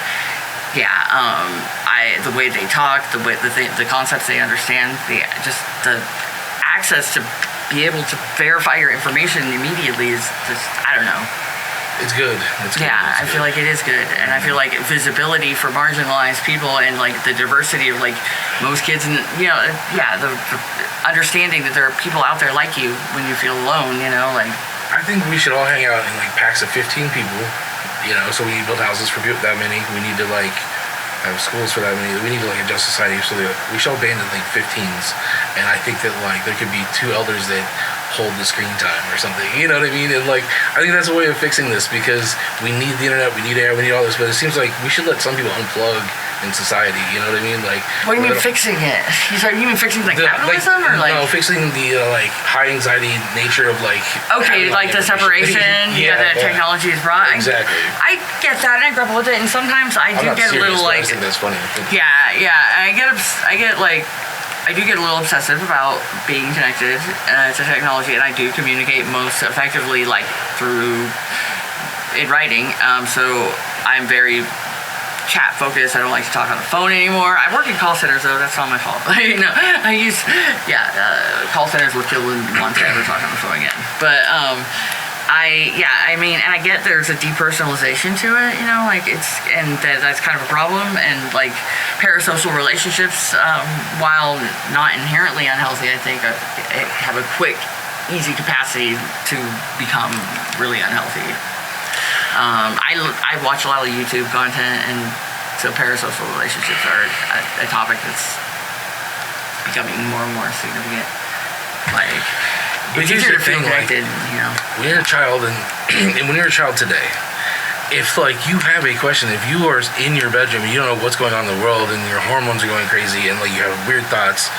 the way they talk, the concepts they understand, the access to be able to verify your information immediately is just, I don't know. It's good. I feel like it is good. And I feel like visibility for marginalized people and, like, the diversity of, like, most kids and, you know, the understanding that there are people out there like you when you feel alone, you know, like. I think we should all hang out in, like, packs of 15 people, you know, so we need to build houses for that many. We need to, like, have schools for that many. We need to, like, adjust society so that we should all band in, like, 15s. And I think that, like, there could be 2 elders that hold the screen time or something, you know what I mean? And, like, I think that's a way of fixing this because we need the internet, we need air, we need all this, but it seems like we should let some people unplug in society, you know what I mean? Like, what do you mean fixing it? You mean fixing, like, capitalism, or, like? No, fixing the, like, high anxiety nature of, like. Okay, like the separation that technology has brought. Exactly. I get that, and I grapple with it, and sometimes I do get a little, like. I think that's funny. I do get a little obsessive about being connected to technology, and I do communicate most effectively, like, in writing. So I'm very chat focused. I don't like to talk on the phone anymore. I work in call centers, though. That's not my fault. Call centers would kill and want to ever talk on the phone again. But and I get there's a depersonalization to it, you know, like that's kind of a problem, and like parasocial relationships, while not inherently unhealthy, I think have a quick, easy capacity to become really unhealthy. I watch a lot of YouTube content, and so parasocial relationships are a topic that's becoming more and more significant. Like, but it's easier to feel connected, you know. When you're a child, and when you're a child today, if, like, you have a question, if you are in your bedroom and you don't know what's going on in the world and your hormones are going crazy and, like, you have weird thoughts,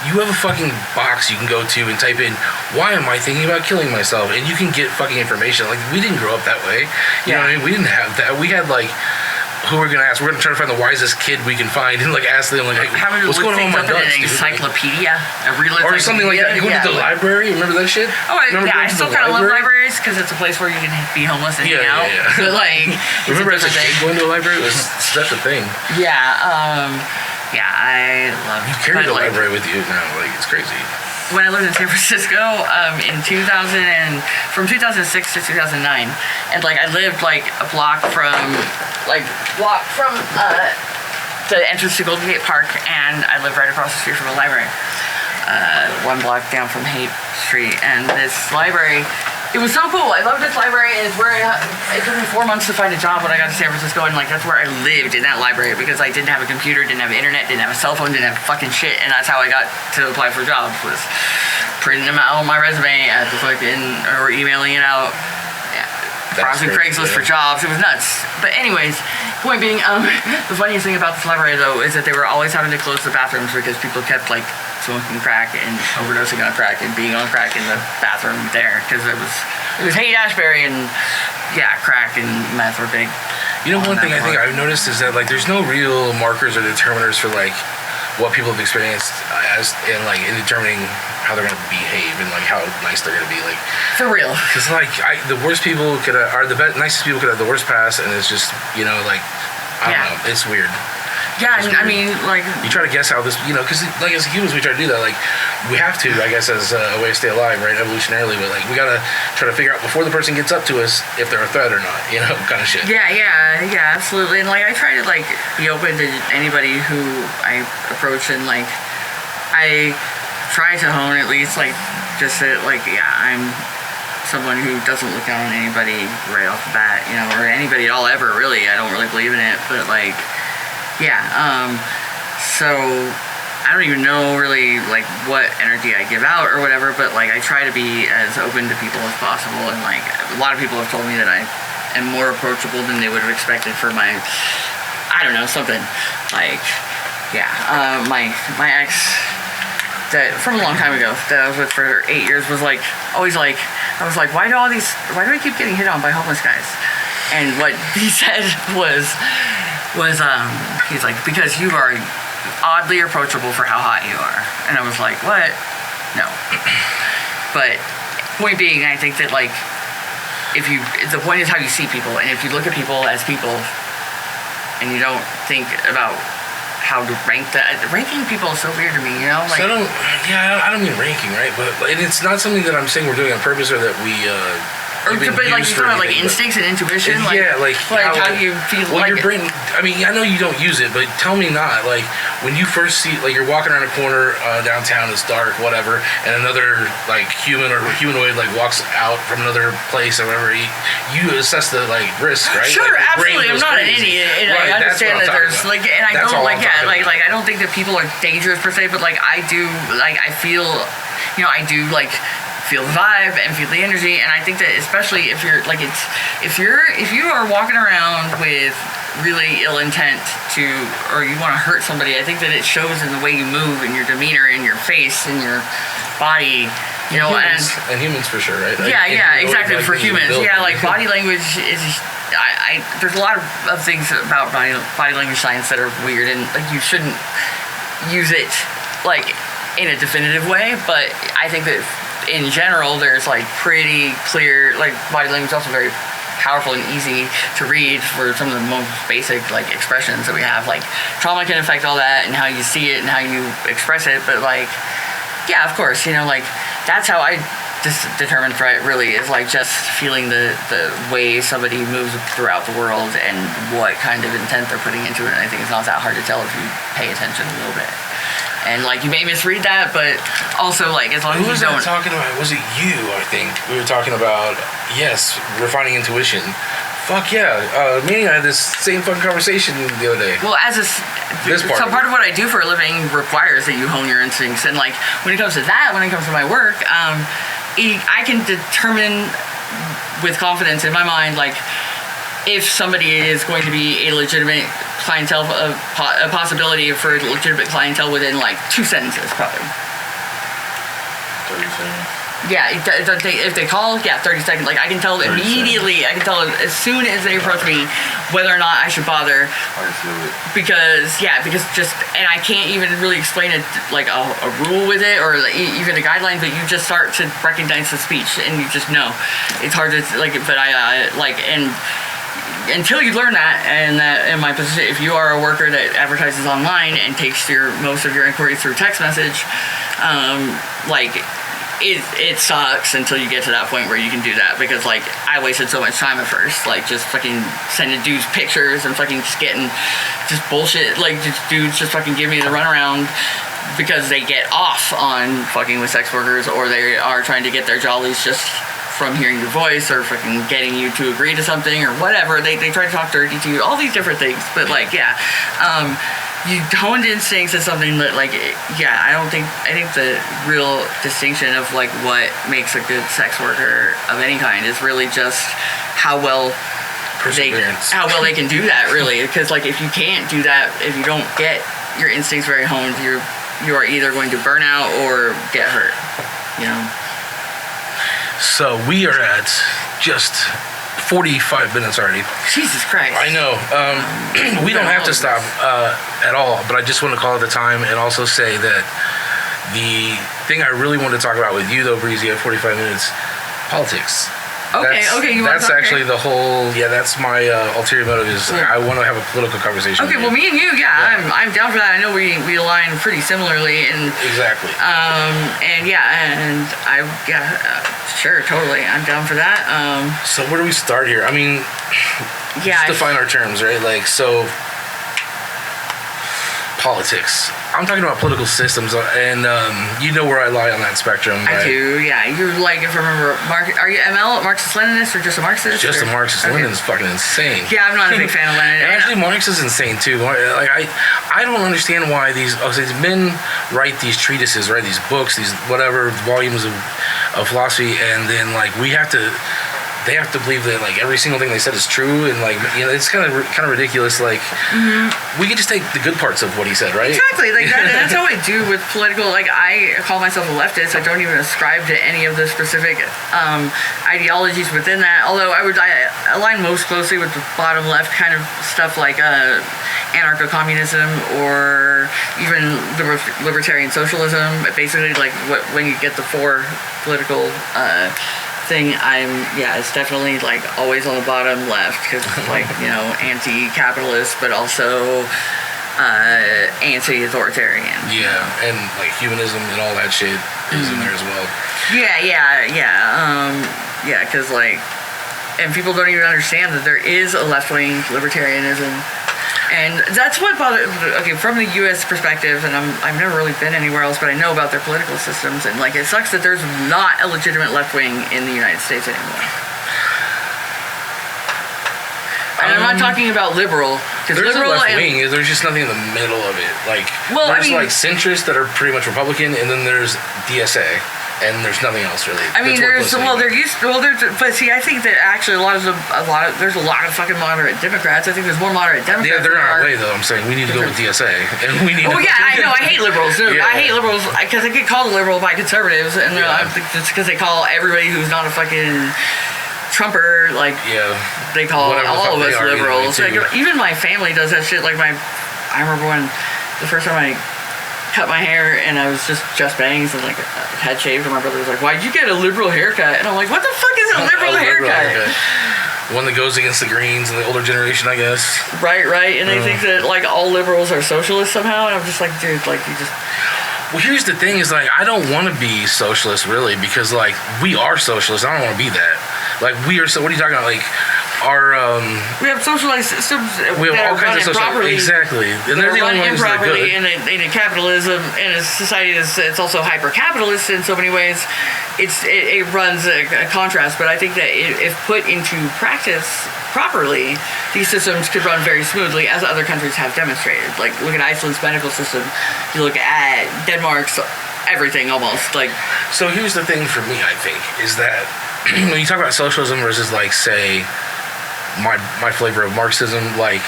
you have a fucking box you can go to and type in, why am I thinking about killing myself? And you can get fucking information. Like, we didn't grow up that way. You know what I mean? We didn't have that. We had, like, who we're gonna ask. We're gonna try to find the wisest kid we can find and like ask them like, hey, what's going on with my ducks, an dude? encyclopedia, a real Or something like that. You go to the library. Remember that shit? Oh, I still kind of love libraries because it's a place where you can be homeless and hang out. Yeah. But like, remember as a kid going to a library? It was such a thing. Yeah. I love. You carry the library with you now. Like it's crazy. When I lived in San Francisco in 2006 to 2009, and like I lived like a block from the entrance to Golden Gate Park, and I lived right across the street from a library, 1 block down from Haight Street, and this library. It was so cool. I loved this library, and it's where it took me 4 months to find a job when I got to San Francisco, and like that's where I lived in that library because I didn't have a computer, didn't have internet, didn't have a cell phone, didn't have fucking shit, and that's how I got to apply for jobs was printing them out on my resume at the fucking or emailing it out. Browsing Craigslist for jobs. It was nuts. But anyways, point being, the funniest thing about this library though is that they were always having to close the bathrooms because people kept like smoking crack and overdosing on crack and being on crack in the bathroom there because it was Haight-Ashbury and crack and meth were big. You know, one thing I think I've noticed is that like there's no real markers or determiners for like what people have experienced in determining how they're gonna behave and like how nice they're gonna be, like for real. Because like the worst people are the nicest people could have the worst past, and it's just I don't know, it's weird. Yeah, I mean, like you try to guess how this, because like as humans we try to do that. Like we have to, I guess, as a way to stay alive, right, evolutionarily. But like we gotta try to figure out before the person gets up to us if they're a threat or not, kind of shit. Yeah, absolutely. And like I try to like be open to anybody who I approach, and like I try to hone at least like just that I'm someone who doesn't look down on anybody right off the bat, or anybody at all ever. Really, I don't really believe in it, but like. So I don't even know really like what energy I give out or whatever, but like I try to be as open to people as possible, and like a lot of people have told me that I am more approachable than they would have expected for my, I don't know, something like, my ex that from a long time ago that I was with for 8 years was like always like, I was like, why do I keep getting hit on by homeless guys? And what he said was he's like, because you are oddly approachable for how hot you are. And I was like, what? No. But point being, I think that like the point is how you see people, and if you look at people as people and you don't think about how to ranking people is so weird to me, like, so I don't mean ranking, right? But it's not something that I'm saying we're doing on purpose or that we but like you're talking about like instincts and intuition, like how do you feel? Well, like your brain. I mean, I know you don't use it, but tell me not. Like when you first see, like you're walking around a corner downtown, it's dark, whatever, and another like human or humanoid like walks out from another place or whatever. You assess the like risk, right? Sure, like, absolutely. I'm not an idiot, and right, I understand that there's about. like, and I that's don't like like I don't think that people are dangerous per se, but like I do, like I feel, I do like. Feel the vibe and feel the energy, and I think that especially if you're like if you are walking around with really ill intent or you want to hurt somebody, I think that it shows in the way you move and your demeanor and your face and your body, and humans for sure, right? Like, exactly, for humans. Like body language is there's a lot of things about body language science that are weird, and like you shouldn't use it like in a definitive way, but I think that in general, there's like pretty clear, like body language is also very powerful and easy to read for some of the most basic like expressions that we have. Like trauma can affect all that and how you see it and how you express it. But like, of course, like that's how I just determine threat really is like just feeling the way somebody moves throughout the world and what kind of intent they're putting into it. And I think it's not that hard to tell if you pay attention a little bit. And like you may misread that, but also like as long as you don't. Who was that talking about? Was it you? I think we were talking about refining intuition. Fuck yeah! Me and I had this same fun conversation the other day. Well, part of what I do for a living requires that you hone your instincts, and like when it comes to my work, I can determine with confidence in my mind like if somebody is going to be a legitimate clientele, a possibility for legitimate clientele within like 2 sentences, probably. 30 seconds. Yeah, it doesn't take, if they call, 30 seconds. Like, I can tell immediately, I can tell as soon as they approach me whether or not I should bother. I feel it. Because just, and I can't even really explain it, like a rule with it or even a guideline, but you just start to recognize the speech and you just know. It's hard to, like, but and until you learn that, and that in my position, if you are a worker that advertises online and takes most of your inquiries through text message, it sucks until you get to that point where you can do that, because like I wasted so much time at first, like just fucking sending dudes pictures and fucking just getting just bullshit, like just dudes just fucking give me the runaround because they get off on fucking with sex workers, or they are trying to get their jollies just from hearing your voice or fucking getting you to agree to something or whatever. They try to talk dirty to you, all these different things. But like, you honed instincts is something that like, I think the real distinction of like what makes a good sex worker of any kind is really just how well they can do that, really. Because like if you can't do that, if you don't get your instincts very honed, you are either going to burn out or get hurt, you know. So we are at just 45 minutes already. Jesus Christ. I know. We don't have to stop at all, but I just want to call it the time and also say that the thing I really want to talk about with you, though, Breezy, at 45 minutes, politics. Okay. That's actually the whole. Yeah, that's my ulterior motive. Is I want to have a political conversation. Okay, well, me and you, I'm down for that. I know we align pretty similarly, and exactly. Sure, totally, I'm down for that. So where do we start here? I mean, just define our terms, right? Like, so politics. I'm talking about political systems, and you know where I lie on that spectrum. I do, yeah. You're like, if I remember, are you ML, Marxist-Leninist, or just a Marxist? Just a Marxist. Okay. Lenin's fucking insane. Yeah, I'm not a big fan of Lenin. Actually, Marx is insane, too. Like, I don't understand why these men write these treatises, write these books, these whatever volumes of philosophy, and then, like, they have to believe that like every single thing they said is true, and like, you know, it's kind of ridiculous. Like, we could just take the good parts of what he said, right? Exactly, like that. That's how I do with political. Like, I call myself a leftist. I don't even ascribe to any of the specific ideologies within that. Although I align most closely with the bottom left kind of stuff, like anarcho-communism or even libertarian socialism. Basically, like when you get the four political thing, it's definitely like always on the bottom left, because like, you know, anti-capitalist but also anti-authoritarian. Yeah, and like humanism and all that shit is in there as well. Because like, and people don't even understand that there is a left-wing libertarianism. And that's what bothers. Okay, from the U.S. perspective, and I've never really been anywhere else, but I know about their political systems, and like, it sucks that there's not a legitimate left wing in the United States anymore. And I'm not talking about liberal, because there's liberal a left wing. There's just nothing in the middle of it. Like, there's like centrists that are pretty much Republican, and then there's DSA. And there's nothing else really. I mean, but see, I think that actually there's a lot of fucking moderate Democrats. I think there's more moderate Democrats. Yeah, they're not way though. I'm saying we need to go with DSA, and we need. Oh yeah, I know. I hate liberals, dude. Yeah. I hate liberals because they get called a liberal by conservatives, and it's because they call everybody who's not a fucking Trumper, like, they call all of us liberals. Like, even my family does that shit. Like, I remember when the first time I cut my hair and I was just bangs and like head shaved, and my brother was like, "Why'd you get a liberal haircut?" And I'm like, "What the fuck is a liberal haircut?" One that goes against the Greens and the older generation, I guess. Right. And they think that like all liberals are socialists somehow, and I'm just like, dude, like, you just. Well, here's the thing: is like, I don't want to be socialist really, because like we are socialists. I don't want to be that. Like, we are. So what are you talking about? Like, we have socialized systems. We have all kinds of social. Exactly, and they're the only ones that are good. In a capitalism, in a society that's also hyper-capitalist in so many ways, it runs a contrast. But I think that if put into practice properly, these systems could run very smoothly, as other countries have demonstrated. Like, look at Iceland's medical system. You look at Denmark's everything almost. Like, so here's the thing for me. I think is that when you talk about socialism versus, like, say, my flavor of Marxism, like,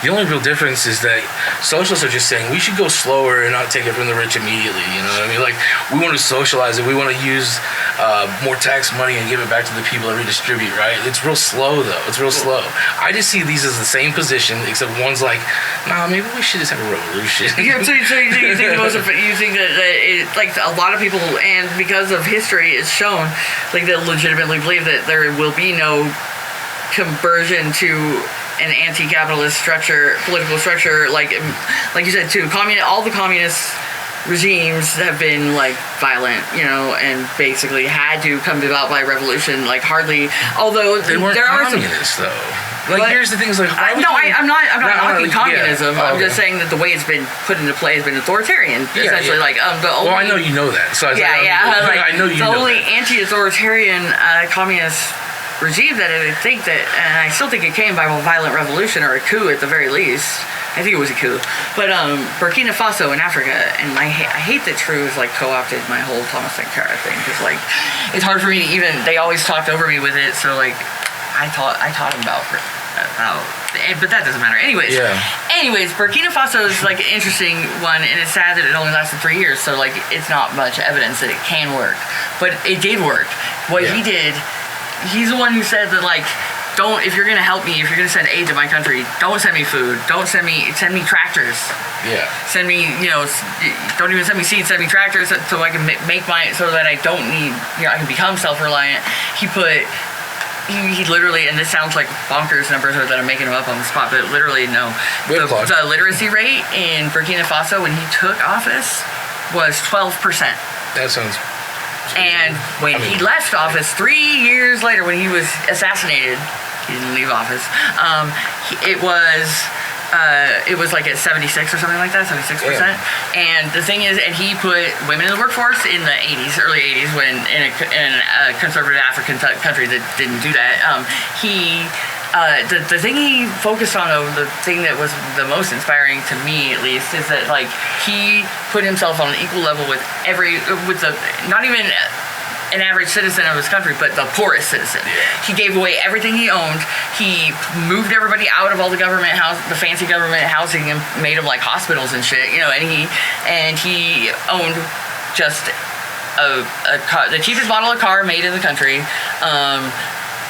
The only real difference is that socialists are just saying we should go slower and not take it from the rich immediately. You know what I mean? Like, we want to socialize it. We want to use more tax money and give it back to the people and redistribute, right? It's real slow, though. It's real slow. I just see these as the same position, except one's like, nah, maybe we should just have a revolution. Yeah, so you think you think that it, like a lot of people, and because of history, it's shown like they legitimately believe that there will be no conversion to an anti-capitalist structure, political structure, like you said too. All the communist regimes have been like violent, you know, and basically had to come about by revolution. Like hardly, although they weren't communists though. Like, here's the things, like, I'm not knocking communism. I'm just saying that the way it's been put into play has been authoritarian, essentially. Like, the only, well, I know you know that. So I know you know that. The only anti-authoritarian communist regime that I think that, and I still think it came by a violent revolution or a coup at the very least. I think it was a coup. But Burkina Faso in Africa, and I hate that True has like co-opted my whole Thomas Sankara thing, because like it's hard for me to even. They always talked over me with it, so like I taught him about, but that doesn't matter. Anyways, Burkina Faso is like an interesting one, and it's sad that it only lasted 3 years. So like it's not much evidence that it can work, but it did work. What he did. He's the one who said that, like, if you're gonna help me, if you're gonna send aid to my country, don't send me food, send me tractors. Yeah. Send me, don't even send me seeds, send me tractors so I can so that I don't need, I can become self-reliant. He literally, and this sounds like bonkers numbers that I'm making them up on the spot, but literally, no. The literacy rate in Burkina Faso when he took office was 12%. That sounds... And when he left office 3 years later, when he was assassinated, he didn't leave office. It was like at 76 or something like that, 76%. Yeah. And the thing is, and he put women in the workforce in the early 80s, when in a conservative African country that didn't do that. The thing he focused on, though, the thing that was the most inspiring to me, at least, is that like he put himself on an equal level with not even an average citizen of his country, but the poorest citizen. He gave away everything he owned. He moved everybody out of all the the fancy government housing, and made them like hospitals and shit, and he owned just the cheapest model of car made in the country.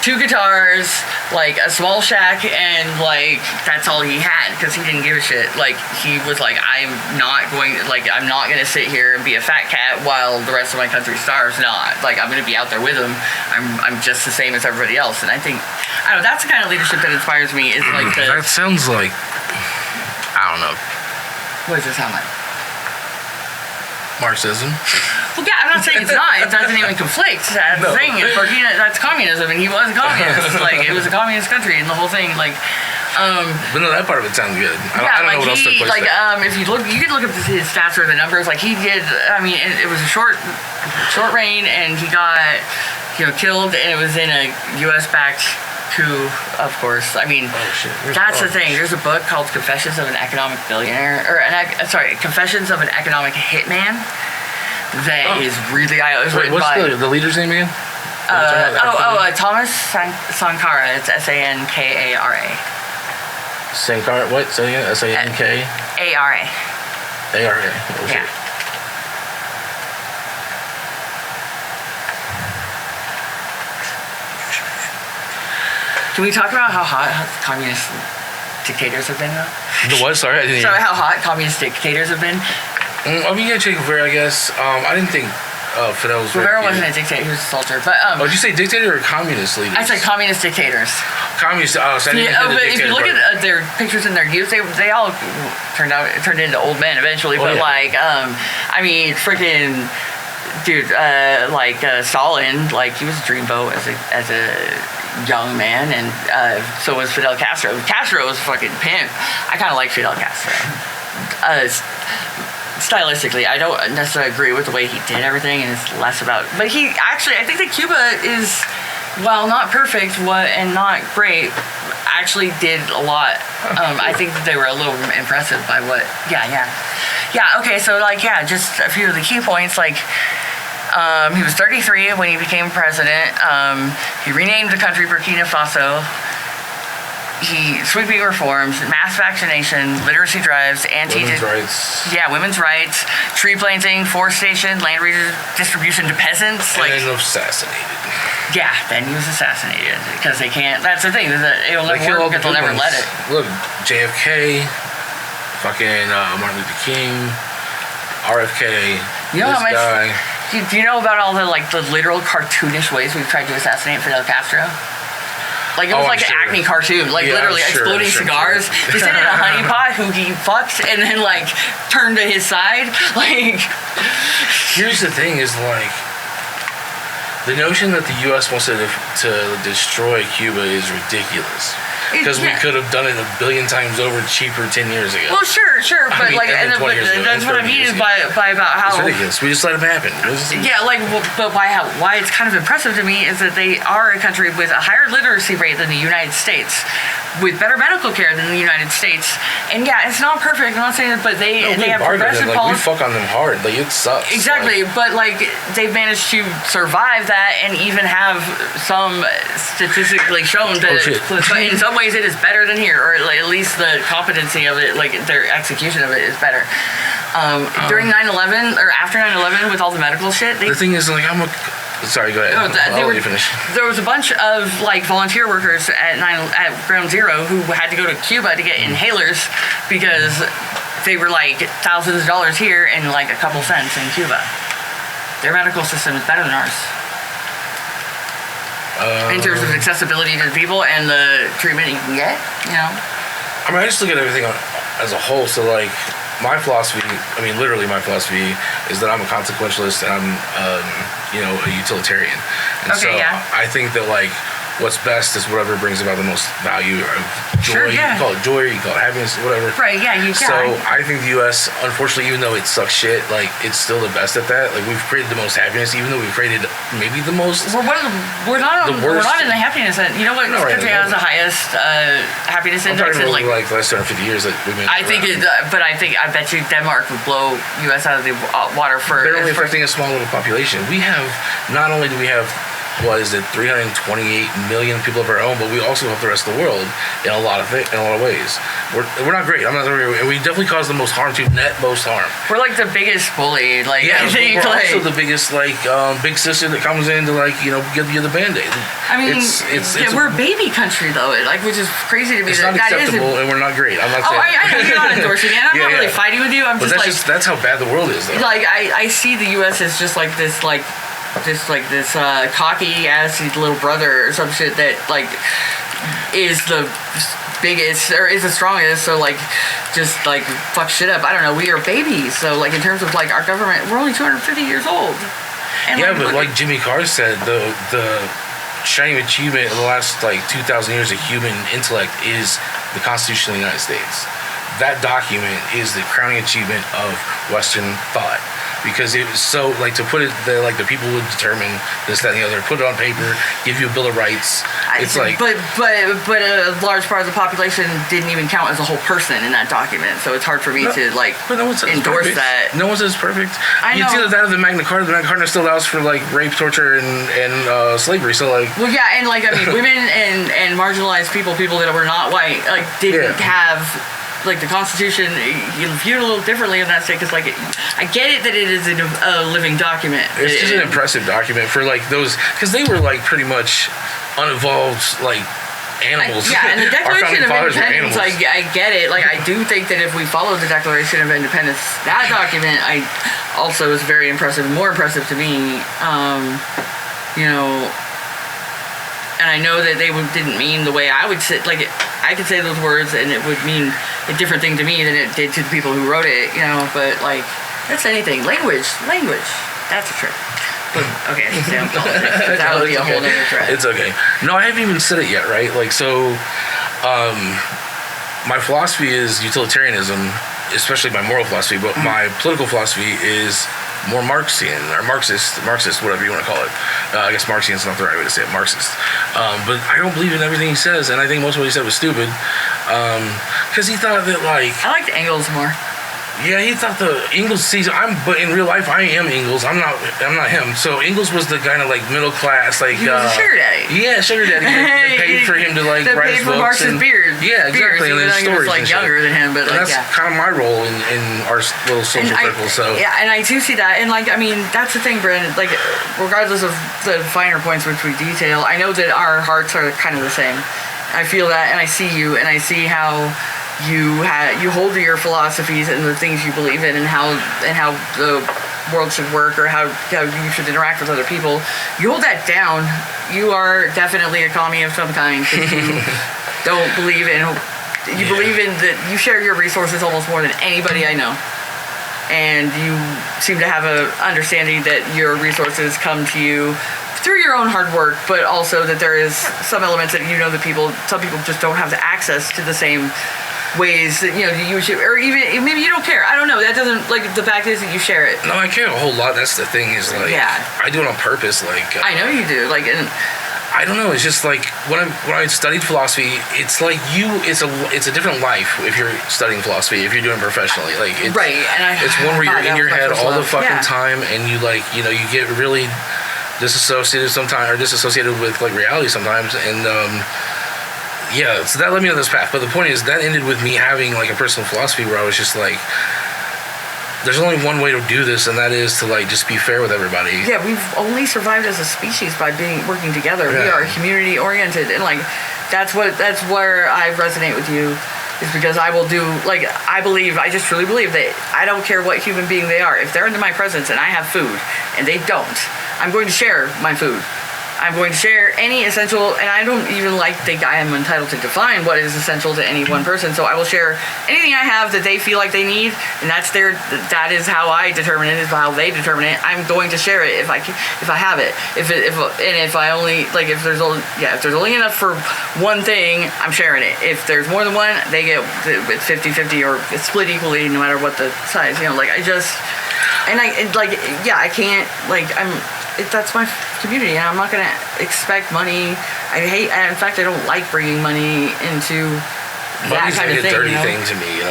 2 guitars, like a small shack, and like that's all he had, because he didn't give a shit. Like he was like, I'm not gonna sit here and be a fat cat while the rest of my country starves. Not like I'm gonna be out there with him. I'm just the same as everybody else. And I think that's the kind of leadership that inspires me. Is like that sounds like, I don't know. What does it sound like? Marxism. Well, yeah, I'm not saying it's not. It doesn't even conflict. That's the thing. Burkina, that's communism, and he was a communist. Like, it was a communist country, and the whole thing, like... but no, that part of it sounds good. I don't know what else took place there. If you can look up his stats or the numbers. Like, he did... I mean, it was a short reign, and he got, killed, and it was in a U.S.-backed coup, of course. I mean, that's the thing. There's a book called Confessions of an Economic Billionaire, Confessions of an Economic Hitman. That is really... What's the leader's name again? Thomas Sankara. It's Sankara. Sankara, what? Say it again. Sankara? ARA. ARA. Oh, yeah. Can we talk about how hot communist dictators have been, though? The what? Sorry, I didn't hear. Sorry, how hot communist dictators have been? I mean, you gotta take Rivera, I guess. I didn't think Fidel was... Rivera wasn't a dictator, he was a soldier, but... did you say dictator or communist leaders? I said communist dictators. Communist, so I didn't but if you look at their pictures in their youth, they all turned into old men eventually, but I mean, freaking... Dude, Stalin, like, he was a dreamboat as a young man, and so was Fidel Castro. Castro was a fucking pimp. I kind of like Fidel Castro. Stylistically, I don't necessarily agree with the way he did everything, and it's less about... But he actually, I think that Cuba is, while not perfect and not great, actually did a lot. I think that they were a little impressive by what... Yeah, okay, so, just a few of the key points, he was 33 when he became president. He renamed the country Burkina Faso. sweeping reforms, mass vaccination, literacy drives, Women's rights. Yeah, women's rights, tree planting, forestation, land redistribution to peasants. And assassinated. Yeah, then he was assassinated because they can't. That's the thing. It'll never work because they'll never let it. Look, JFK, fucking Martin Luther King, RFK. You know this how much? guy. Do you know about all the literal cartoonish ways we've tried to assassinate Fidel Castro? Like, it was an Acme cartoon, literally exploding cigars. They sent in a honeypot who he fucked and then, turned to his side. Here's the thing is, the notion that the U.S. wants to destroy Cuba is ridiculous. Because we could have done it a billion times over cheaper 10 years ago. Well, sure, but that's what I mean is by about how... It's ridiculous. We just let it happen. Yeah, but why it's kind of impressive to me is that they are a country with a higher literacy rate than the United States, with better medical care than the United States. And yeah, it's not perfect, I'm not saying that, but they have progressive policy. We fuck on them hard. It sucks. Exactly, but they've managed to survive that and even have some statistically shown that in some ways it is better than here, or at least the competency of it, their execution of it is better. During 9/11 or after 9/11 with all the medical shit, the thing is sorry, go ahead. I'll let you finish. There was a bunch of volunteer workers at Ground Zero who had to go to Cuba to get inhalers because they were thousands of dollars here and a couple cents in Cuba. Their medical system is better than ours. In terms of accessibility to the people and the treatment you can get, I just look at everything as a whole. So, my philosophy, literally my philosophy is that I'm a consequentialist and I'm, a utilitarian. And I think that, what's best is whatever brings about the most value or joy. You can call it joy, you can call it happiness, whatever. Right, yeah, you can. So I think the U.S., unfortunately, even though it sucks shit, it's still the best at that. We've created the most happiness, even though we've created maybe the most... We're not in the happiness end. You know what country has the highest happiness index? I'm talking the last 150 years that we've been I bet you Denmark would blow U.S. out of the water for... They're only affecting a small little population. Not only do we have 328 million people of our own, but we also help the rest of the world in a lot of ways. We're not great. I'm not great, and we definitely cause the most harm to net most harm. We're the biggest bully. I think we're also the biggest big sister that comes in to give you the Band-Aid. We're a baby country though, which is crazy to me. It's not acceptable, and we're not great. I'm not saying. I know you're not endorsing it. I'm not really fighting with you. I'm but that's how bad the world is, though. I see the U.S. as just this cocky ass little brother or some shit that is the biggest or is the strongest, so just fuck shit up. I don't know, we are babies, so in terms of our government, we're only 250 years old. And but Jimmy Carr said, the shining achievement in the last 2,000 years of human intellect is the Constitution of the United States. That document is the crowning achievement of Western thought. Because it was so, to put it, the people would determine this, that, and the other, put it on paper, give you a Bill of Rights. But a large part of the population didn't even count as a whole person in that document, so it's hard for me to, but no one says endorse that. No one says it's perfect. I know. It's either that or the Magna Carta. The Magna Carta still allows for, rape, torture, and slavery, so, Well, yeah, and, women and marginalized people that were not white, didn't have... the Constitution, you view it a little differently in that state, because I get it that it is a living document. It's just an impressive document for those, because they were pretty much unevolved animals. And the Declaration of Independence, I get it. I do think that if we follow the Declaration of Independence, that document also is very impressive, more impressive to me. And I know that they didn't mean the way I would say, I could say those words and it would mean a different thing to me than it did to the people who wrote it, but that's anything. Language, that's a trick. But, okay, stay on politics. That would be a whole other thread. It's okay. No, I haven't even said it yet, right? My philosophy is utilitarianism, especially my moral philosophy, but my political philosophy is more Marxian, or Marxist, whatever you want to call it. I guess Marxian is not the right way to say it, Marxist. But I don't believe in everything he says, and I think most of what he said was stupid. Because he thought that, I liked Engels more. Yeah, he thought the Ingalls season. But in real life, I am Ingalls. I'm not him. So Ingalls was the kind of like middle class, like he was a sugar daddy. Yeah, sugar daddy. That paid for him to like write his books. Mark's beard. Yeah, exactly. And his stories. He was like younger than him, but like, that's kind of my role in our little social circle. So yeah, and I do see that, and like I mean, that's the thing, Brandon. Like, regardless of the finer points which we detail, I know that our hearts are kind of the same. I feel that, and I see you, and I see how you hold to your philosophies and the things you believe in, and how the world should work, or how you should interact with other people. You hold that down. You are definitely a commie of some kind. You don't believe in. You believe in that. You share your resources almost more than anybody I know, and you seem to have a understanding that your resources come to you through your own hard work, but also that there is some elements that you know that some people just don't have the access to the same ways that you should, or even maybe you don't care. I don't know. That doesn't, like, the fact is that you share it. No, I care a whole lot. That's the thing, is like, I do it on purpose. Like, I know you do. Like, and I don't know. It's just like when I studied philosophy, it's like it's a different life if you're studying philosophy, if you're doing it professionally. Like, it's, right, and it's one where you're in your head all the fucking time, and you you get really disassociated sometimes, or disassociated with like reality sometimes, and so that led me on this path. But the point is, that ended with me having like a personal philosophy where I was just like, there's only one way to do this, and that is to like just be fair with everybody. Yeah, we've only survived as a species by working together. We are community oriented, and like that's where I resonate with you, is because I will do, like, I just truly believe that I don't care what human being they are. If they're into my presence and I have food and they don't, I'm going to share my food. I'm going to share any essential, and I don't even think I am entitled to define what is essential to any one person. So I will share anything I have that they feel like they need, and that is how I determine it, is how they determine it. I'm going to share it if I have it. If there's only enough for one thing, I'm sharing it. If there's more than one, they get it's 50-50, or it's split equally, no matter what the size. I can't, that's my community, and I'm not gonna expect money. In fact, I don't like bringing money into that kind of thing. Money's like a dirty thing to me,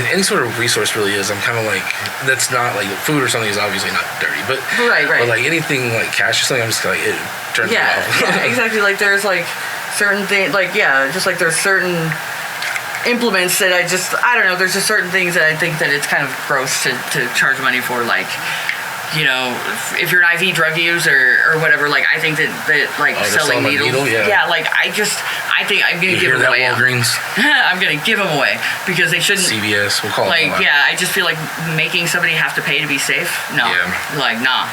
any sort of resource really is. I'm kind of like, that's not like food or something is obviously not dirty, but right. But like anything like cash or something, I'm just like, it turns me off. Yeah, exactly. Like there's like certain things, just like there's certain implements that I don't know. There's just certain things that I think that it's kind of gross to charge money for, like. If you're an IV drug user or whatever, like, I think that selling needles. I think I'm going to give them away. Walgreens? I'm going to give them away because they shouldn't. CVS, we'll call it. I just feel like making somebody have to pay to be safe. No. Yeah. Nah.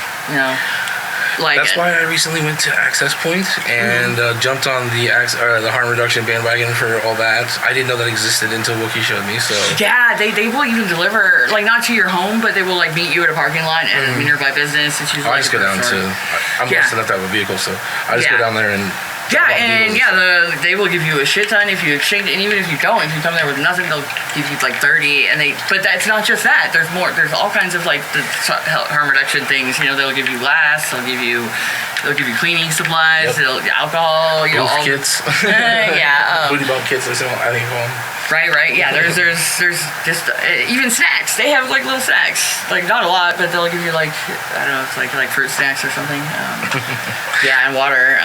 That's why I recently went to Access Point and jumped on the harm reduction bandwagon for all that. I didn't know that existed until Wookie showed me. So yeah, they will even deliver, not to your home, but they will meet you at a parking lot at a nearby business. And I just go down to. I'm blessed enough to have a vehicle, so I just go down there and. They will give you a shit ton if you exchange, and even if you don't, if you come there with nothing, they'll give you 30. But that's not just that. There's more. There's all kinds of the harm reduction things. They'll give you glass. They'll give you cleaning supplies. Yep. Alcohol. Booth kits. Booty bump kits. I think of them. Right. Yeah. There's just even snacks. They have little snacks. Not a lot, but they'll give you I don't know. It's like fruit snacks or something. And water.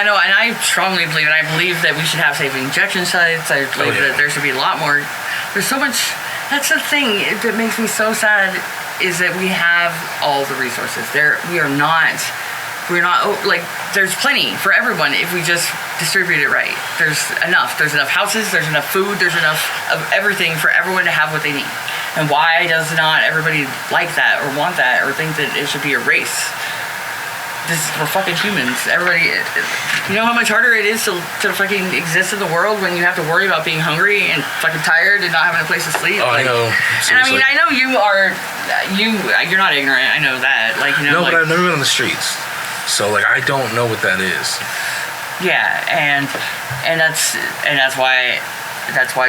And I strongly believe, and I believe that we should have safe injection sites. I believe that there should be a lot more. There's so much. That's the thing that makes me so sad, is that we have all the resources. We're not. There's plenty for everyone if we just distribute it right. There's enough houses, there's enough food, there's enough of everything for everyone to have what they need. And why does not everybody like that, or want that, or think that it should be a race? We're fucking humans. Everybody, you know how much harder it is to fucking exist in the world when you have to worry about being hungry and fucking tired and not having a place to sleep. I know. And Seriously. I know you're not ignorant. I know that. No, but I've never been on the streets. So I don't know what that is. Yeah, and that's why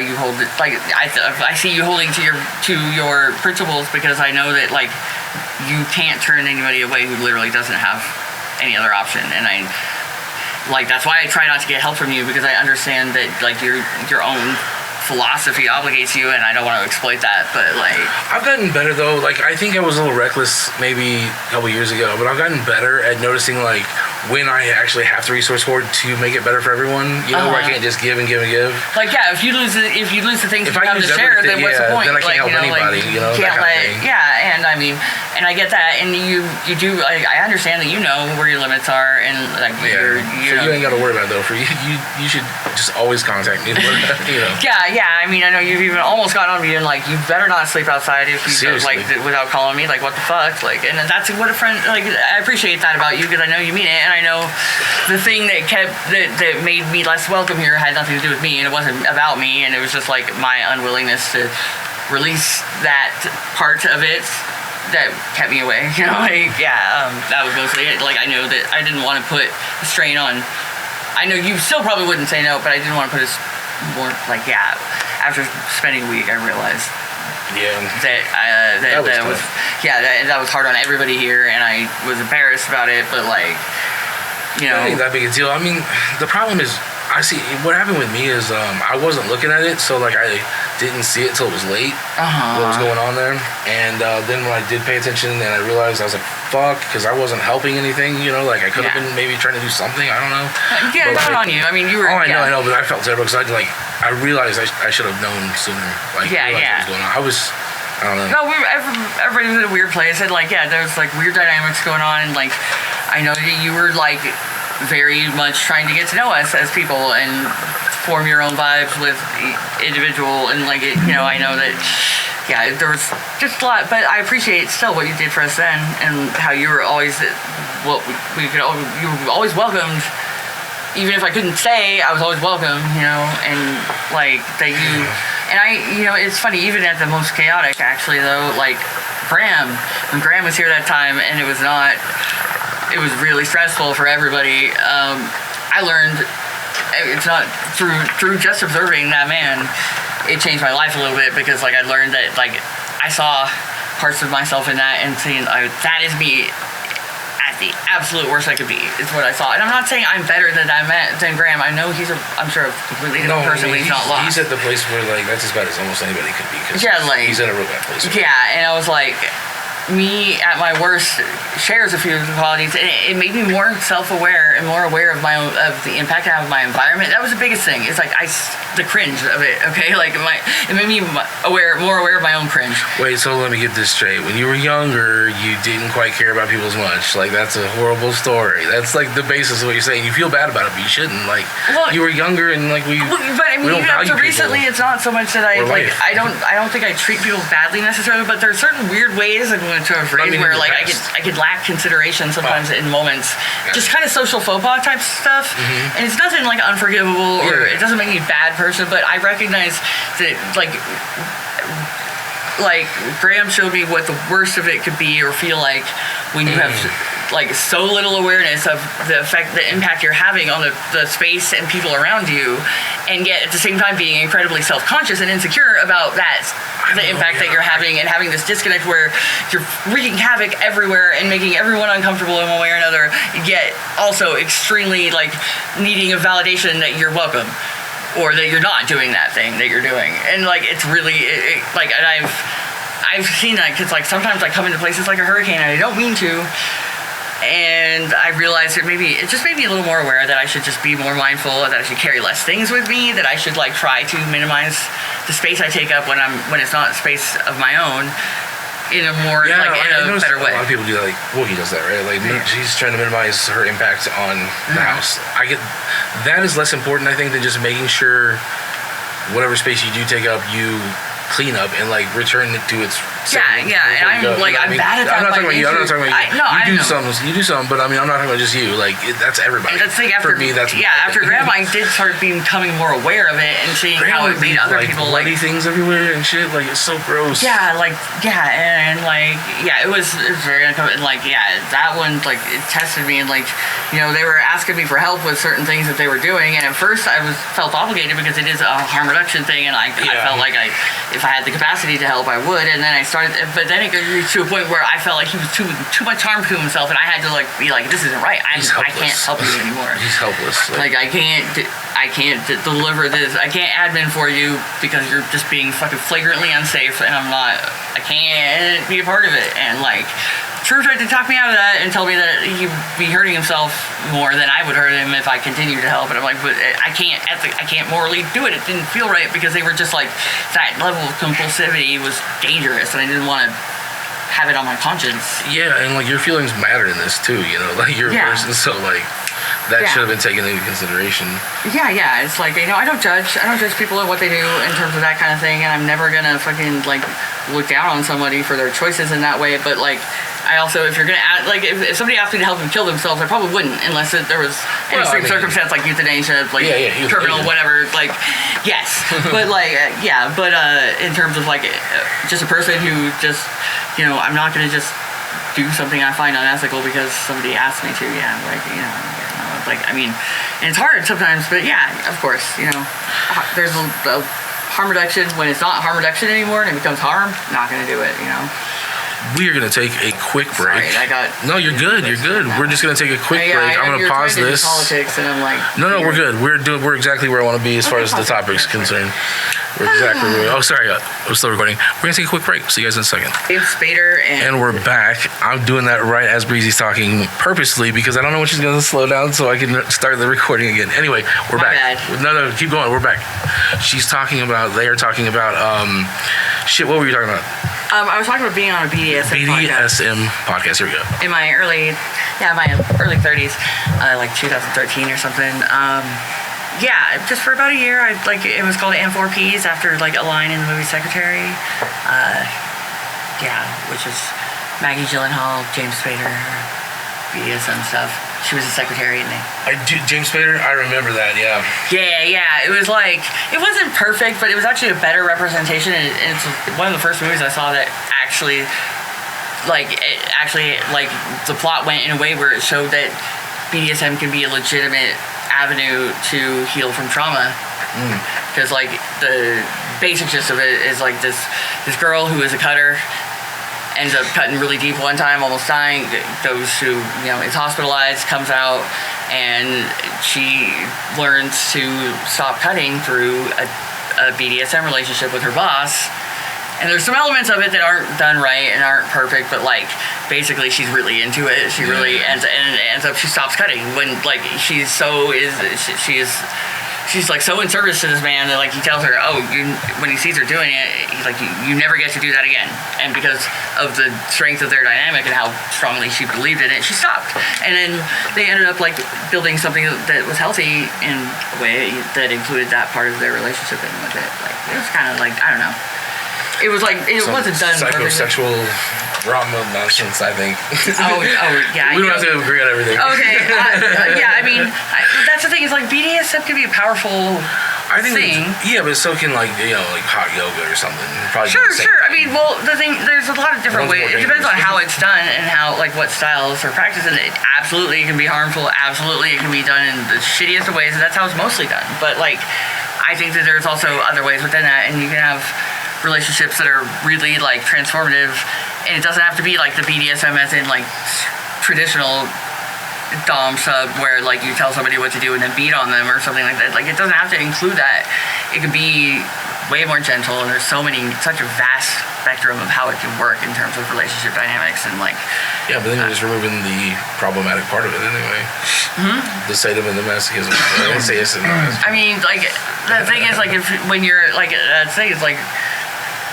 you hold it. I see you holding to your principles, because I know that you can't turn anybody away who literally doesn't have any other option. And that's why I try not to get help from you, because I understand that your own philosophy obligates you, and I don't want to exploit that, but like I've gotten better though. Like I think I was a little reckless maybe a couple years ago, but I've gotten better at noticing like when I actually have to resource hoard to make it better for everyone. You know, where I can't just give and give and give. Like if you lose the things if you have to share, then what's the point? Then I can't help anybody. You know, can't and I mean, and I get that, and you do. I understand that you know where your limits are, and like you ain't got to worry about it though. For you should just always contact me. You know. Yeah. I mean, I know you've even almost got on me and like you better not sleep outside if you like without calling me. Like what the fuck? Like, and that's what a friend like. I appreciate that about you because I know you mean it, and I know the thing that made me less welcome here had nothing to do with me, and it wasn't about me, and it was just like my unwillingness to release that part of it that kept me away. You know, that was mostly it. Like I know that I didn't want to put a strain on. I know you still probably wouldn't say no, but I didn't want to put more like after spending a week I realized that was hard on everybody here, and I was embarrassed about it, but like you know, it ain't that big a deal. I mean, the problem is I see what happened with me is I wasn't looking at it, so like I didn't see it till it was late what was going on there, and then when I did pay attention and I realized, I was like fuck, because I wasn't helping anything, you know, like I could have been maybe trying to do something, I don't know. Not on you. I mean, you were. I know, but I felt terrible because I realized I should have known sooner. Like what was going on. I don't know. No, everybody was in a weird place, and like there was like weird dynamics going on, and like I know that you were like very much trying to get to know us as people and form your own vibes with individual, and like you know, I know that there was just a lot, but I appreciate still what you did for us then, and how you were always you were always welcomed. Even if I couldn't stay, I was always welcome, you know, and like that you, and you know, it's funny, even at the most chaotic, actually, though, like when Graham was here that time, and it was really stressful for everybody, I learned, it's not through just observing that man, it changed my life a little bit, because like I learned that like I saw parts of myself in that, and seeing that is me at the absolute worst I could be, is what I saw. And I'm not saying I'm better than Graham. I know I'm sure a completely different person when he's not lost. He's at the place where like that's as bad as almost anybody could be, because he's in a real bad place. Yeah, and I was like, me at my worst shares a few of the qualities, and it made me more self-aware and more aware of of the impact I have on my environment. That was the biggest thing. It's like the cringe of it. Okay, like it made me more aware of my own cringe. Wait, so let me get this straight. When you were younger, you didn't quite care about people as much. Like that's a horrible story. That's like the basis of what you're saying. You feel bad about it, but you shouldn't. Like you were younger, and like but I mean, even up to recently, it's not so much that I don't think I treat people badly necessarily, but there are certain weird ways I'm going to a phrase where like I could lack consideration sometimes in moments, just kind of social faux pas type stuff, and it's nothing like unforgivable or it doesn't make me a bad person, but I recognize that like Graham showed me what the worst of it could be or feel like when you have like so little awareness of the impact you're having on the space and people around you, and yet at the same time being incredibly self-conscious and insecure about the impact that you're having, and having this disconnect where you're wreaking havoc everywhere and making everyone uncomfortable in one way or another, yet also extremely like needing a validation that you're welcome or that you're not doing that thing that you're doing. And like it's really like, and I've seen that, because like sometimes I come into places like a hurricane and I don't mean to, and I realized that maybe it just made me a little more aware that I should just be more mindful, that I should carry less things with me, that I should like try to minimize the space I take up when it's not space of my own, in a more in a better way. A lot of people do that. Like Wookie does that, right? Like she's trying to minimize her impact on the house. I get that is less important, I think, than just making sure whatever space you do take up, you clean up and like return it to its and I'm bad at that. I'm not talking about you. I'm not talking about you. You do some, but I mean, I'm not talking about just you. Like that's everybody. That's like after me. That's after Graham, I did start becoming more aware of it and seeing how it made other people bloody things everywhere and shit. Like it's so gross. It was very uncomfortable. And that one it tested me, and they were asking me for help with certain things that they were doing, and at first I felt obligated because it is a harm reduction thing, and I felt like if I had the capacity to help, I would, and then I started, but then it got to a point where I felt like he was too much harm to himself, and I had to like be like, this isn't right. I can't help you anymore. He's helpless. Like I can't deliver this. I can't admin for you because you're just being fucking flagrantly unsafe, and I can't be a part of it. And like, True tried to talk me out of that and tell me that he'd be hurting himself more than I would hurt him if I continued to help. And I'm like, but I can't morally do it. It didn't feel right because they were just like, that level of compulsivity was dangerous, and I didn't want to have it on my conscience. Yeah, and like your feelings matter in this too, you know, like you're a person, so like that should have been taken into consideration. Yeah. It's like, you know, I don't judge people and what they do in terms of that kind of thing, and I'm never gonna fucking like look down on somebody for their choices in that way. But like, I also, if you're gonna add, like, if somebody asked me to help them kill themselves, I probably wouldn't, unless there was an extreme circumstance like euthanasia, like terminal, whatever. Like, yes, but like, in terms of like just a person who just, you know, I'm not gonna just do something I find unethical because somebody asked me to. Yeah, like, you know, like, I mean, and it's hard sometimes, but yeah, of course, you know, there's a harm reduction when it's not harm reduction anymore and it becomes harm. Not gonna do it, you know. We are going to take a quick break. Sorry, No, you're good. You're good. We're just going to take a quick break. I'm going to pause this. Politics, and I'm like, no, we're good. We're exactly where I want to be as far as the topic's concerned. We're exactly where. Oh, sorry, I'm still recording. We're going to take a quick break. See you guys in a second. James Spader and we're back. I'm doing that right as Breezy's talking purposely because I don't know when she's going to slow down so I can start the recording again. Anyway, we're back. Bad. No, keep going. We're back. They are talking about, shit, what were you talking about? I was talking about being on a BDSM podcast. Here we go. In my early 30s, like 2013 or something. Just for about a year, it was called M4Ps after like a line in the movie Secretary. Which is Maggie Gyllenhaal, James Spader, BDSM stuff. She was a secretary in there. James Spader, I remember that, yeah. Yeah. It was like, it wasn't perfect, but it was actually a better representation. And it's one of the first movies I saw that actually, the plot went in a way where it showed that BDSM can be a legitimate avenue to heal from trauma. Because, like, the basic gist of it is, like, this girl who is a cutter ends up cutting really deep one time, almost dying, goes to, you know, is hospitalized, comes out, and she learns to stop cutting through a BDSM relationship with her boss. And there's some elements of it that aren't done right and aren't perfect, but like basically she's really into it. She really ends up she stops cutting when like she's like so in service to this man that like he tells her, when he sees her doing it, he's like, you never get to do that again. And because of the strength of their dynamic and how strongly she believed in it, she stopped. And then they ended up like building something that was healthy in a way that included that part of their relationship in with it. Like it was kind of like, I don't know. It was like, it wasn't done psychosexual drama nonsense, I think. Yeah. We don't have to agree on everything. Okay. I mean, that's the thing is like BDSM can be a powerful thing. Yeah, but so can like, you know, like hot yoga or something. Probably sure. I mean, well, the thing, there's a lot of different ways. It depends on how it's done and how, like, what styles or practices. It absolutely can be harmful. Absolutely, it can be done in the shittiest of ways. And that's how it's mostly done. But like, I think that there's also other ways within that, and you can have relationships that are really like transformative, and it doesn't have to be like the BDSM as in like traditional dom sub where like you tell somebody what to do and then beat on them or something like that. Like it doesn't have to include that. It could be way more gentle, and there's such a vast spectrum of how it can work in terms of relationship dynamics and like. Yeah, but then you're just removing the problematic part of it anyway. The sadism and the masochism. I mean, like the thing is like when you're like the thing is like.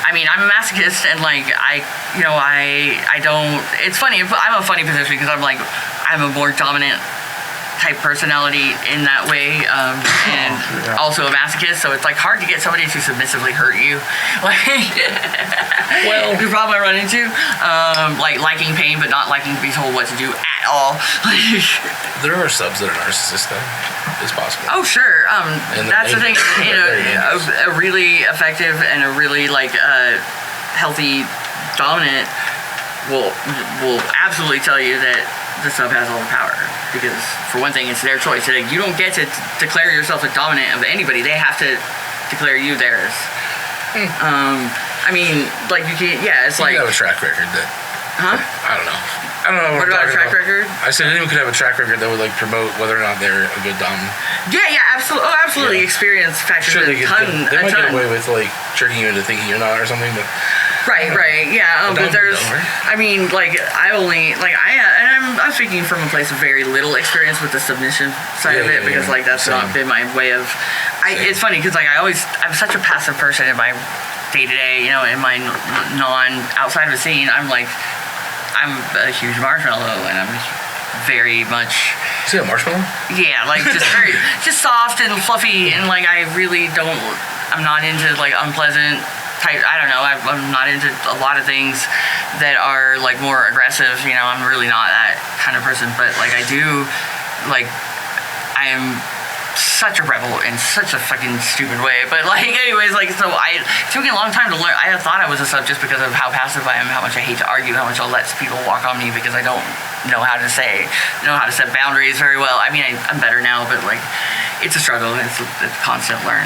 I mean, I'm a masochist, and like I don't. It's funny. I'm a funny position because I'm a more dominant type personality in that way, and also a masochist. So it's like hard to get somebody to submissively hurt you. Like, well, the problem I run into, like liking pain but not liking to be told what to do at all. There are subs that are narcissists, though. It's possible. Oh, sure. That's the thing. You know, a really effective and a really like healthy dominant will absolutely tell you that the sub has all the power, because for one thing, it's their choice. Like, you don't get to declare yourself a dominant of anybody. They have to declare you theirs. I mean, like you can't. Yeah, it's like. You have a track record that. Huh? I don't know. I don't know What about a track record? I said anyone could have a track record that would like promote whether or not they're a good dom. Yeah, absolutely. Oh, absolutely. Yeah. Experience factors Sure, a ton. they might a ton. get away with like tricking you into thinking you're not or something, but. Right, yeah. But there's, I mean, like and I'm speaking from a place of very little experience with the submission side of it because like that's not been my way of. It's funny because like I'm such a passive person in my day to day, in my outside of the scene. I'm a huge marshmallow and I'm very much. Is he a marshmallow? Yeah, like just very, just soft and fluffy and like I really don't. I'm not into like unpleasant. I don't know. I'm not into a lot of things that are like more aggressive. I'm really not that kind of person. But like I do, like I am such a rebel in such a fucking stupid way. But like, anyways, like so it took me a long time to learn. I thought I was a sub just because of how passive I am, how much I hate to argue, how much I'll let people walk on me because I don't know how to set boundaries very well. I mean, I'm better now, but like it's a struggle. It's a constant learn.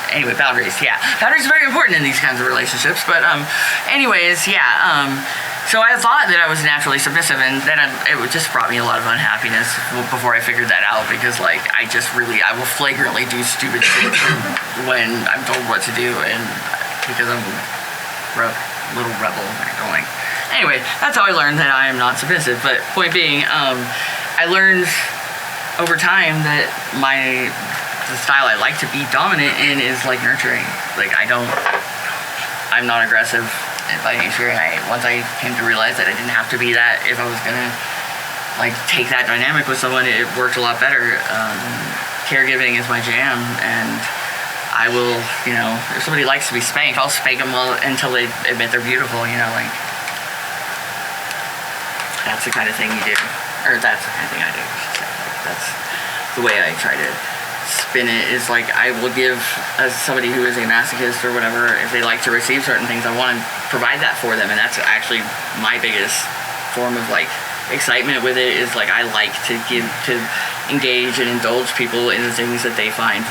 Anyway, boundaries are very important in these kinds of relationships, but so I thought that I was naturally submissive, and then it just brought me a lot of unhappiness before I figured that out, because like I will flagrantly do stupid shit when I'm told what to do, and because I'm a little rebel going. Anyway, that's how I learned that I am not submissive, but point being, I learned over time that the style I like to be dominant in is like nurturing. Like I'm not aggressive by nature. Once I came to realize that I didn't have to be that if I was gonna like take that dynamic with someone, it worked a lot better. Caregiving is my jam, and I will, if somebody likes to be spanked, I'll spank them until they admit they're beautiful. Like that's the kind of thing you do, or that's the kind of thing I do. That's the way I try to spin it, is like I will give somebody who is a masochist or whatever, if they like to receive certain things, I want to provide that for them, and that's actually my biggest form of like excitement with it, is like I like to engage and indulge people in the things that they find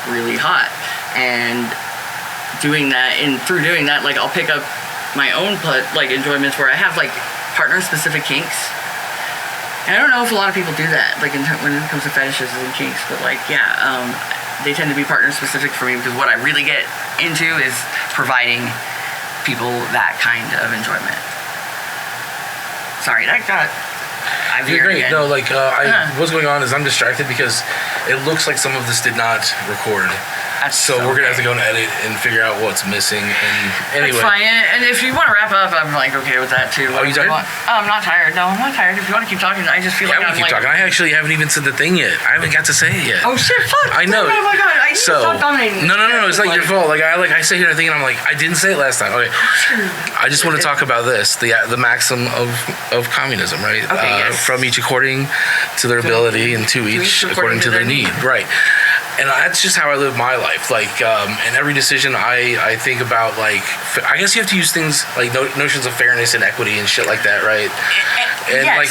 really hot, and through doing that, like I'll pick up my own like enjoyments where I have like partner specific kinks. And I don't know if a lot of people do that, like when it comes to fetishes and kinks, but like, they tend to be partner specific for me, because what I really get into is providing people that kind of enjoyment. Sorry, that got... You're great. No, like, what's going on is I'm distracted because it looks like some of this did not record. So we're going to have to go and edit and figure out what's missing. And anyway. That's fine. And if you want to wrap up, I'm like okay with that too. Are you tired? I'm not tired. No, I'm not tired. If you want to keep talking, I just feel like I'm keep talking. I actually haven't even said the thing yet. I haven't got to say it yet. Oh shit, fuck. I know. Oh my god, I need to stop dominating. No, it's not your fault. Like I sit here and I'm like, I didn't say it last time. Okay. I just want to talk about this, the maxim of communism, right? Okay, yes. From each according to their ability, and to each according to their need. Right. And that's just how I live my life. Like, in every decision, I think about, like, I guess you have to use things like notions of fairness and equity and shit like that, right? And yes. like,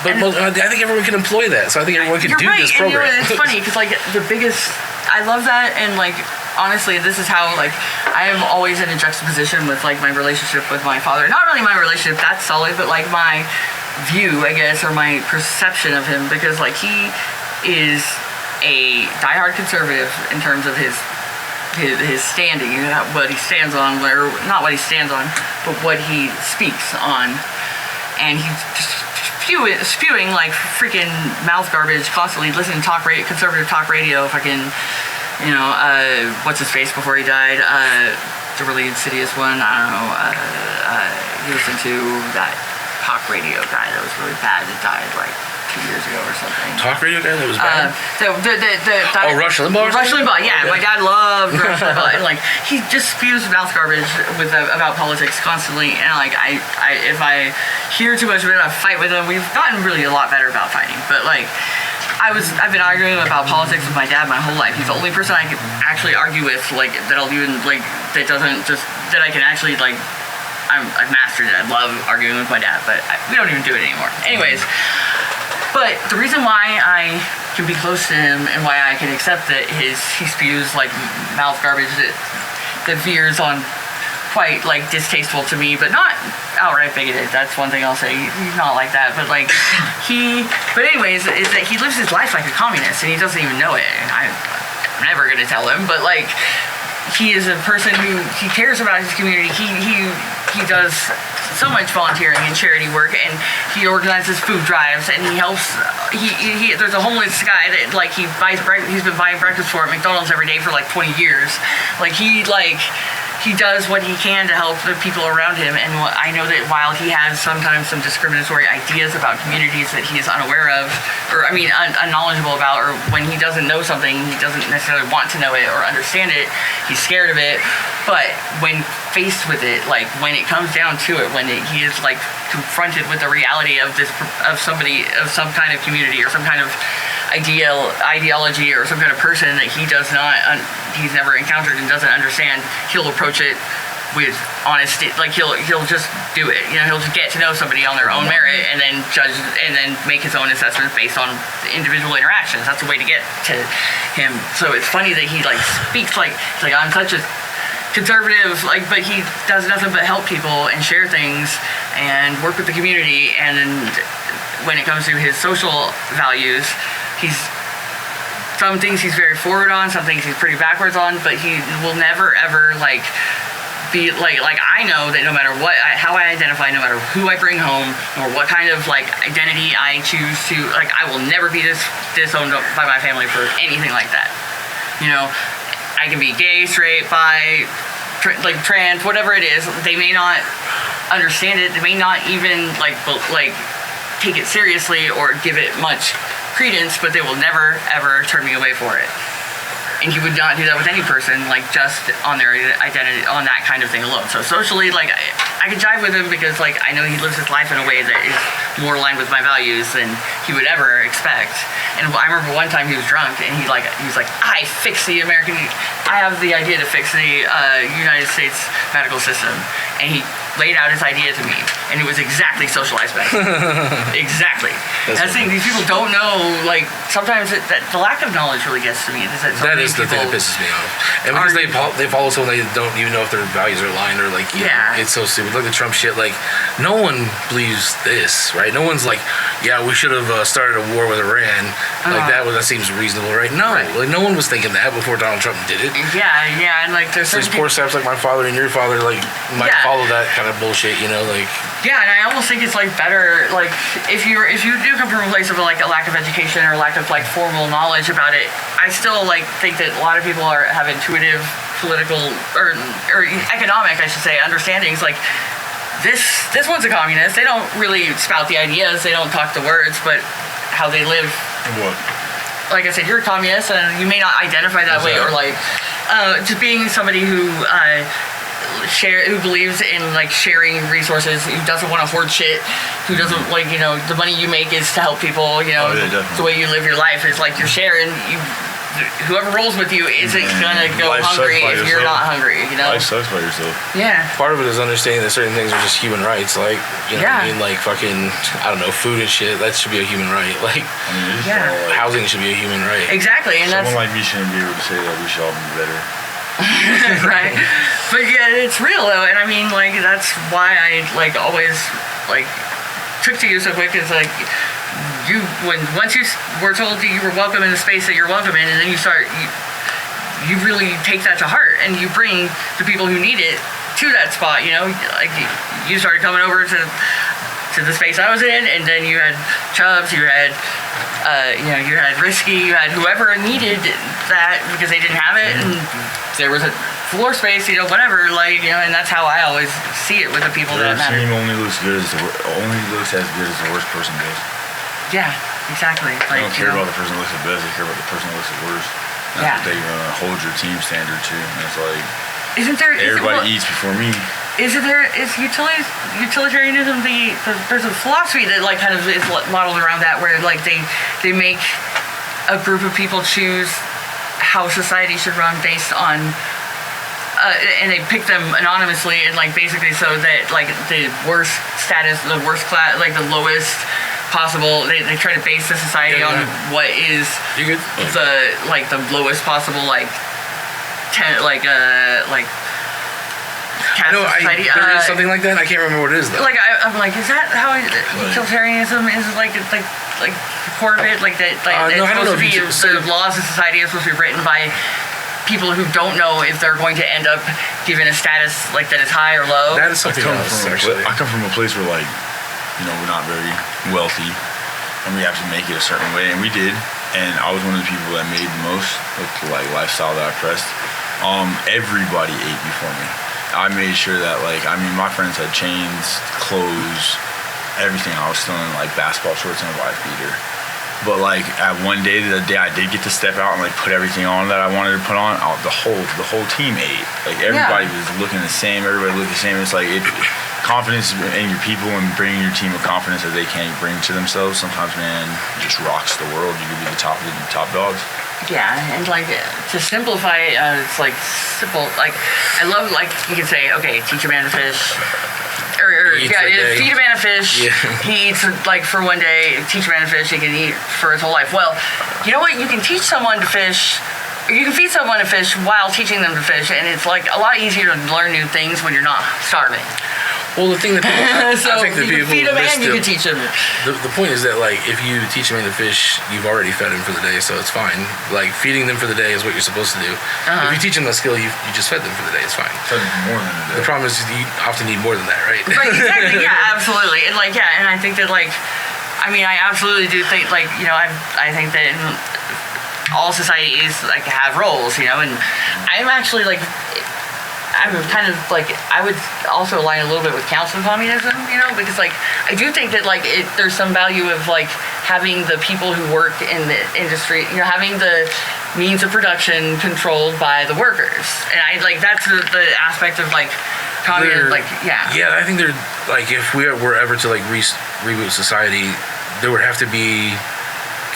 but I think everyone can employ that. So I think everyone can do right. this program. And, it's funny because like I love that, and like honestly, this is how like I am always in a juxtaposition with like my relationship with my father. Not really my relationship, that's solid, but like my view, I guess, or my perception of him, because like he is a diehard conservative in terms of his standing, what he stands on, or not what he stands on, but what he speaks on, and he's just spewing like freaking mouth garbage constantly, listening to conservative talk radio, fucking, what's his face before he died, the really insidious one, I don't know, he listened to that talk radio guy that was really bad that died like 2 years ago or something. Talk radio guy that was bad? Rush Limbaugh? Rush Limbaugh, yeah. My dad loved Rush Limbaugh. And, like, he just spews mouth garbage about politics constantly. And, like, if I hear too much of it, I fight with him. We've gotten really a lot better about fighting. But, like, I've been arguing about politics with my dad my whole life. He's the only person I can actually argue with, like, that I'll even, like, that I can actually, like, I've mastered it. I love arguing with my dad, but we don't even do it anymore. Anyways, but the reason why I can be close to him and why I can accept that he spews like mouth garbage that veers on quite like distasteful to me, but not outright bigoted. That's one thing I'll say. He's not like that, but like but anyways, is that he lives his life like a communist and he doesn't even know it. And I'm never gonna tell him, but like he is a person who he cares about his community. He does so much volunteering and charity work, and he organizes food drives, and he helps. He there's a homeless guy that like he's been buying breakfast for at McDonald's every day for like 20 years. He does what he can to help the people around him, and I know that while he has sometimes some discriminatory ideas about communities that he is unaware of, or unknowledgeable about, or when he doesn't know something, he doesn't necessarily want to know it or understand it, he's scared of it. But when faced with it, like when it comes down to it, he is like confronted with the reality of some kind of community or some kind of ideology or some kind of person that he's never encountered and doesn't understand, he'll approach it with honesty. Like he'll just do it. He'll just get to know somebody on their own merit and then judge and then make his own assessments based on individual interactions. That's the way to get to him. So it's funny that he like speaks like I'm such a conservative, but he does nothing but help people and share things and work with the community. And when it comes to his social values, some things he's very forward on, some things he's pretty backwards on, but he will never ever be like I know that no matter how I identify, no matter who I bring home or what kind of identity I choose to, I will never be disowned by my family for anything like that. I can be gay, straight, bi, trans, whatever it is. They may not understand it. They may not even take it seriously or give it much credence, but they will never ever turn me away for it. And he would not do that with any person, just on their identity, on that kind of thing alone. So socially, I could jive with him because I know he lives his life in a way that is more aligned with my values than he would ever expect. And I remember one time he was drunk and he was like, I have the idea to fix the United States medical system. And he laid out his idea to me, and it was exactly socialized back. Exactly. That's the thing. These people don't know. Sometimes the lack of knowledge really gets to me. That is the thing that pisses me off. And because they follow someone they don't even know if their values are aligned or it's so stupid. Look at Trump shit. No one believes this, right? No one's we should have started a war with Iran. That seems reasonable, right? No, right. No one was thinking that before Donald Trump did it. Yeah, and there's these poor saps like my father and your father might follow that kind of bullshit, Yeah, and I almost think it's better if you do come from a place of a lack of education or lack of formal knowledge about it. I still think that a lot of people have intuitive political or economic, I should say, understandings. This one's a communist. They don't really spout the ideas. They don't talk the words, but how they live. What? Like I said, you're a communist, and you may not identify that way, or just being somebody who believes in sharing resources, who doesn't want to hoard shit, who doesn't the money you make is to help people. The way you live your life is you're sharing. Whoever rolls with you isn't gonna go hungry if you're not hungry. Life sucks by yourself. Yeah. Part of it is understanding that certain things are just human rights. Fucking, I don't know, food and shit. That should be a human right. Housing should be a human right. Exactly, and someone like me shouldn't be able to say that we should all be better. Right. But yeah, it's real though, and that's why I always took to you so quick. Is once you were told that you were welcome in the space that you're welcome in, and then you really take that to heart, and you bring the people who need it to that spot. You started coming over to the space I was in, and then you had Chubbs, you had you had Risky, you had whoever needed that because they didn't have it, and there was a floor space, whatever, and that's how I always see it with the people that matter. Your team only looks as good as the worst person does. Yeah, exactly. They don't care about the person that looks the best, they care about the person that looks the worst. That's what they hold your team standard to. And it's isn't there everybody eats before me. Is utilitarianism there's a philosophy that kind of is modeled around that, where they make a group of people choose how society should run based on and they pick them anonymously, and basically so that the worst status, the worst class, the lowest possible, they try to base the society on what is the lowest possible caste society. There is something like that. I can't remember what it is though. Like I'm like, is that how utilitarianism is like the core of it? Like that, like no, it's I don't supposed to be know. the laws of society are supposed to be written by people who don't know if they're going to end up given a status like that is high or low. That is something else. I come from a place where like, we're not very wealthy, and we have to make it a certain way, and we did. And I was one of the people that made the most with the like lifestyle that I pressed. Everybody ate before me. I made sure that my friends had chains, clothes, everything. I was still in like basketball shorts and a wife beater. But like at the day I did get to step out and like put everything on that I wanted to put on, the whole team ate. Like everybody was looking the same. Everybody looked the same. It's like confidence in your people and bringing your team a confidence that they can't bring to themselves. Sometimes, man, just rocks the world. You could be the top dogs. Yeah, and like to simplify, it's like simple. Like I love like you can say, okay, teach a man to fish. Feed a man a fish. Yeah. He eats like for one day. Teach a man to fish. He can eat for his whole life. Well, you know what? You can teach someone to fish. You can feed someone to fish while teaching them to fish, and it's like a lot easier to learn new things when you're not starving. Well, the thing that I think that you can feed him and you can teach him. The point is that like if you teach a man to fish, you've already fed him for the day, so it's fine. Like feeding them for the day is what you're supposed to do. If you teach them a skill, you just fed them for the day. It's fine. Fed them more than a day. The problem is you often need more than that, right? Right, exactly. Yeah, absolutely. And like and I think that like, I absolutely do think like I think that all societies like have roles, and I'm actually like. I'm kind of like I would also align a little bit with council communism, because like I do think that like there's some value of like having the people who work in the industry, having the means of production controlled by the workers, and I like that's the aspect of like communism, I think they're like if we were ever to like reboot society, there would have to be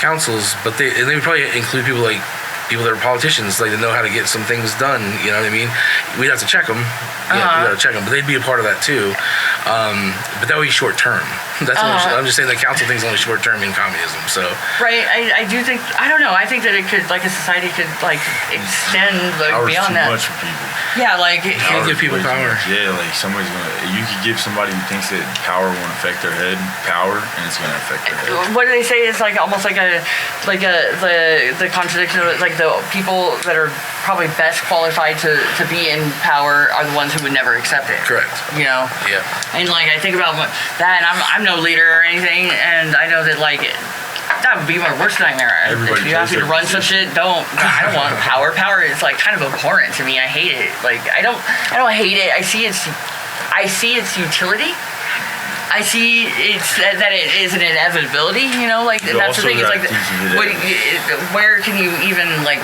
councils, but they would probably include people that are politicians, like that know how to get some things done. You know what I mean? We'd have to check them. We'd have to check them, but they'd be a part of that too. But that would be short term. That's I'm just saying the council thing's only short term in communism. So right, I do think I don't know. I think that it could like a society could like extend like beyond that. Power's too much for people. Yeah, like you can't give people power. Yeah, like you could give somebody who thinks that power won't affect their head power, and it's gonna affect their head. What do they say is like almost like the contradiction of like the people that are probably best qualified to be in power are the ones who would never accept it. Correct. Yeah. And like I think about that, and I'm no leader or anything, and I know that like that would be my worst nightmare. If you ask me to run some shit, I don't want power. Power is like kind of abhorrent to me. I hate it. Like I don't hate it. I see its utility. I see that it is an inevitability. Like that's the thing. It's like where can you even like?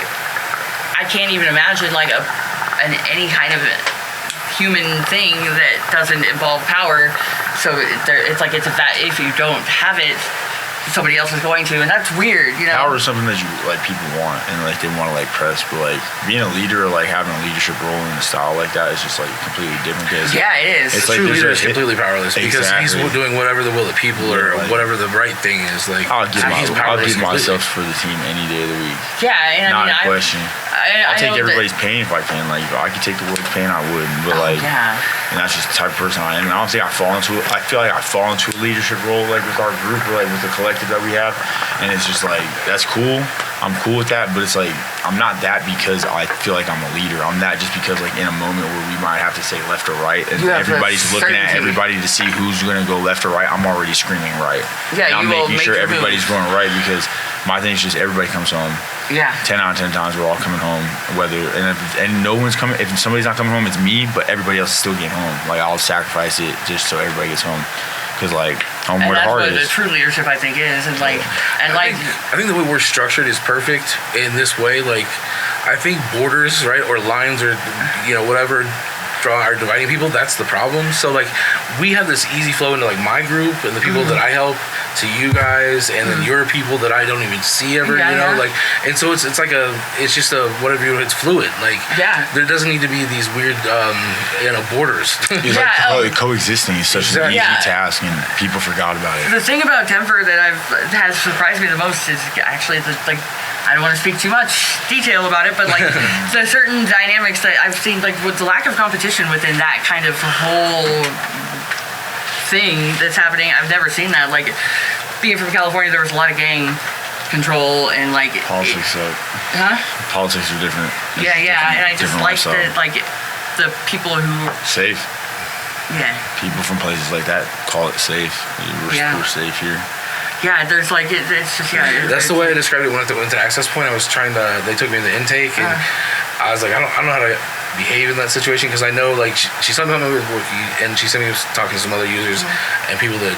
I can't even imagine like any kind of human thing that doesn't involve power. So it's like if you don't have it, somebody else is going to, and that's weird. Power is something that you like people want, and like they want to like press, but like being a leader or like having a leadership role in a style like that is just like completely different. It is. It's like true leader is completely powerless because he's doing whatever the will of people or whatever the right thing is. Like I'll give myself for the team any day of the week. Yeah, and not a question. I'll take everybody's pain if I can. Like if I could take the world's pain, I would. But and that's just the type of person I am. And I don't think I feel like I fall into a leadership role like with our group or like with the collective that we have. And it's just like that's cool. I'm cool with that, but it's like I'm not that because I feel like I'm a leader. I'm that just because like in a moment where we might have to say left or right, and everybody's looking at everybody to see who's going to go left or right. I'm already screaming right. Yeah, and I'm making sure everybody's going right because my thing is just everybody comes home. Yeah. 10 out of 10 times we're all coming home. And no one's coming. If somebody's not coming home, it's me. But everybody else is still getting home. Like I'll sacrifice it just so everybody gets home. Because like home where the heart is. That's what the true leadership I think is, and like I think the way we're structured is perfect in this way. Like I think borders, right, or lines, or whatever are dividing people. That's the problem. So like we have this easy flow into like my group and the people that I help. to you guys, and then your people that I don't even see ever, you know, like, and so it's like it's just a whatever it's fluid, like, there doesn't need to be these weird, you know, borders. It's like coexisting is such an easy task, and people forgot about it. The thing about Denver that has surprised me the most is actually like, I don't want to speak too much detail about it, but like the certain dynamics that I've seen, like with the lack of competition within that kind of whole thing that's happening. I've never seen that. Like being from California, there was a lot of gang control and like politics. Politics are different. Yeah, and I just like that, like the people who safe. Yeah. People from places like that call it safe. We're safe here. Yeah, there's like it's just That's the way I described it when I went to Access Point. I was they took me to the intake, and I was like, I don't know how to behave in that situation, because I know like she sent me with Wookie, and she sent me talking to some other users and people that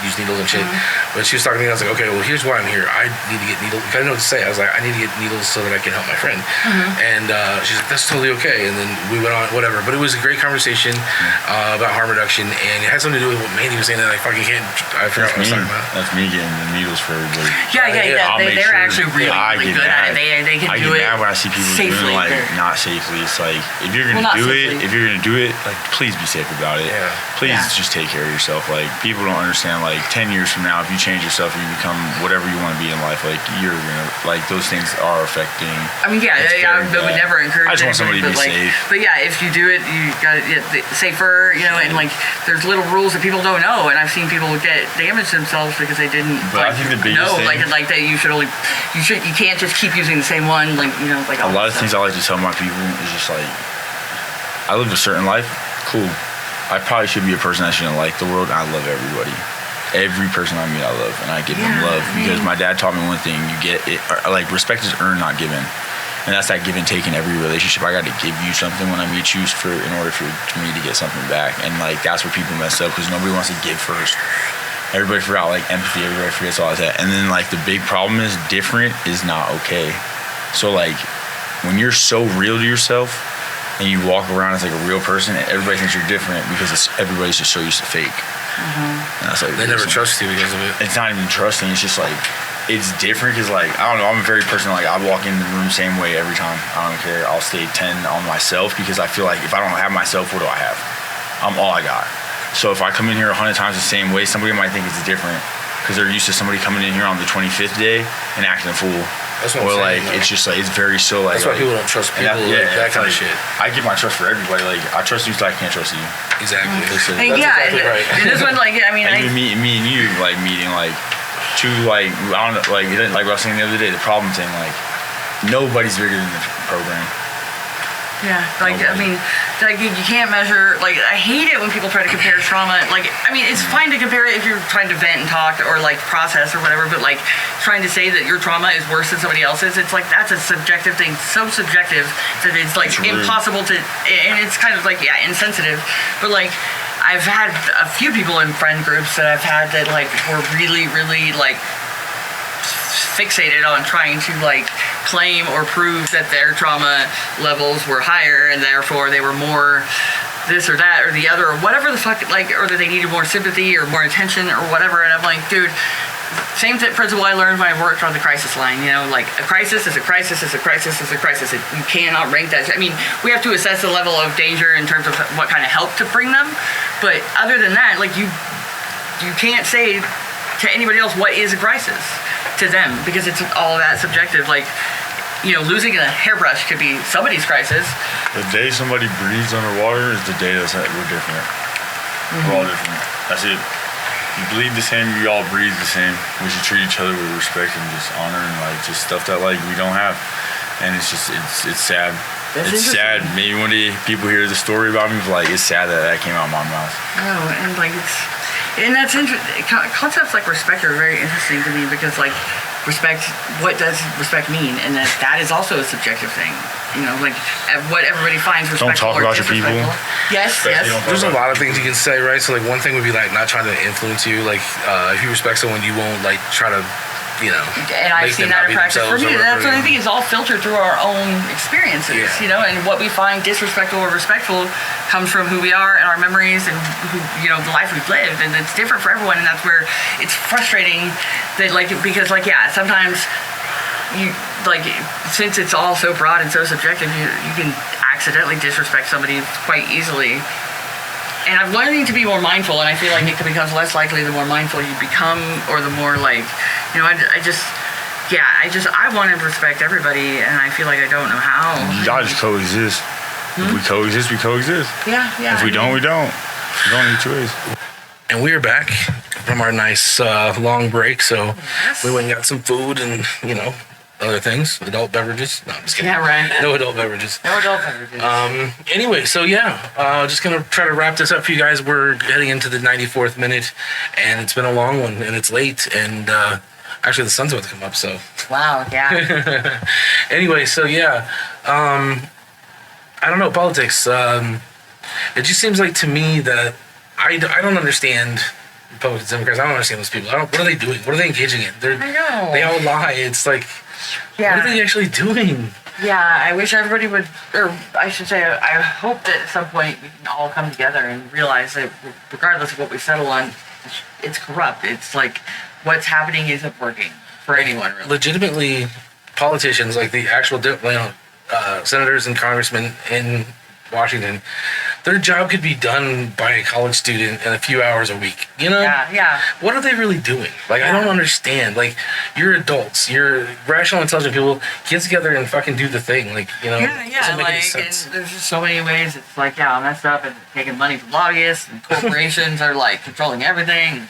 use needles and shit. But she was talking to me, and I was like, okay, well here's why I'm here. I need to get needles. I didn't know what to say. I was like, I need to get needles so that I can help my friend. And she's like, that's totally okay. And then we went on, whatever. But it was a great conversation about harm reduction, and it had something to do with what Mandy was saying that I fucking can't. I forgot what I was talking about. That's me getting the needles for everybody. Yeah. They're actually really good at it. They can do it. I get mad when I see people doing like not safely. It's like if you're gonna do it, like please be safe about it. Please just take care of yourself. Like people don't understand. Like 10 years from now, if you change yourself and you become whatever you want to be in life, like you're gonna like those things are affecting. I mean, I would never encourage. I just want somebody to be safe. But yeah, if you do it, you got to get safer. You know, and like there's little rules that people don't know, and I've seen people get damage themselves because they didn't. But I think the biggest thing, like that you can't just keep using the same one. Like you know, like a lot of things I like to tell my people is just like, I live a certain life, cool. I probably should be a person that shouldn't like the world. I love everybody. Every person I meet, I love, and I give them love because my dad taught me one thing: you get it. Like respect is earned, not given, and that's that give and take in every relationship. I got to give you something when I meet you in order for me to get something back, and like that's where people mess up because nobody wants to give first. Everybody forgot like empathy. Everybody forgets all that, and then like the big problem is different is not okay. So like when you're so real to yourself and you walk around as like a real person, and everybody thinks you're different because everybody's just so used to fake. And that's like they never trust you because of it. It's not even trusting. It's just like it's different because like I don't know. I'm a very person like I walk in the room same way every time. I don't care. I'll stay 10 on myself because I feel like if I don't have myself, what do I have? I'm all I got. So if I come in here 100 times the same way, somebody might think it's different because they're used to somebody coming in here on the 25th day and acting a fool. That's what or I'm like saying, it's just like it's very so like. That's why people don't trust people. That kind of shit. I give my trust for everybody. Like I trust you, so I can't trust you. Exactly. That's exactly right. And this one, like I mean, even me and you like meeting like two like I don't know like I was saying the other day the problem thing like nobody's bigger than the program. Yeah, like nobody. I mean, like you can't measure. Like I hate it when people try to compare trauma. Like I mean, it's fine to compare it if you're trying to vent and talk or like process or whatever. But like trying to say that your trauma is worse than somebody else's, it's like that's a subjective thing. So subjective that it's like impossible to. And it's kind of like insensitive. But like I've had a few people in friend groups that I've had that like were really, really like fixated on trying to like claim or prove that their trauma levels were higher and therefore they were more this or that or the other or whatever the fuck like or that they needed more sympathy or more attention or whatever. And I'm like, dude, same principle I learned when I worked on the crisis line. You know, like a crisis is a crisis is a crisis is a crisis. You cannot rank that. I mean, we have to assess the level of danger in terms of what kind of help to bring them, but other than that, like you can't say to anybody else what is a crisis to them because it's all that subjective. Like, you know, losing a hairbrush could be somebody's crisis. The day somebody breathes underwater is the day that we're different. We're all different. That's it. You bleed the same, we all breathe the same. We should treat each other with respect and just honor and like just stuff that like we don't have. And it's just it's sad. It's sad. Maybe one day people hear the story about me, but like it's sad that came out of my mouth. Oh, and like that's interesting. Concepts like respect are very interesting to me because like respect, what does respect mean? And that is also a subjective thing. You know, like what everybody finds respectful. Don't talk about your people. Yes. There's a lot of things you can say, right? So like one thing would be like not trying to influence you. Like if you respect someone, you won't like try to And I've make seen them that not in be practice for themselves me. or That's what whatever, I think is all filtered through our own experiences, Yeah. and what we find disrespectful or respectful comes from who we are and our memories and who, the life we've lived, and it's different for everyone, and that's where it's frustrating that because sometimes you since it's all so broad and so subjective, you can accidentally disrespect somebody quite easily. And I'm learning to be more mindful, and I feel like it becomes less likely the more mindful you become, or the more I want to respect everybody, and I feel like I don't know how. Y'all just coexist. If we coexist, we coexist. Yeah. If we don't, we don't. There's only two ways. And we are back from our nice long break, so Yes. we went and got some food and other things, adult beverages. No, I'm just kidding. Yeah, right. No adult beverages. No adult beverages. Anyway, so just gonna try to wrap this up for you guys. We're heading into the 94th minute, and it's been a long one, and it's late, and actually the sun's about to come up, so. Wow, yeah. Anyway, so I don't know, politics. It just seems like to me that I don't understand Republicans, Democrats. I don't understand those people. What are they doing? What are they engaging in? I know. They all lie. It's like, what are they actually doing? Yeah, I wish everybody would, or I should say, I hope that at some point we can all come together and realize that regardless of what we settle on, it's corrupt. It's like what's happening isn't working for anyone, really. Legitimately, politicians, like the actual senators and congressmen in Washington, their job could be done by a college student in a few hours a week. Yeah. What are they really doing? I don't understand. You're adults, you're rational, intelligent people. Get together and fucking do the thing. Doesn't make any sense. And there's just so many ways. It's all messed up and taking money from lobbyists and corporations are controlling everything.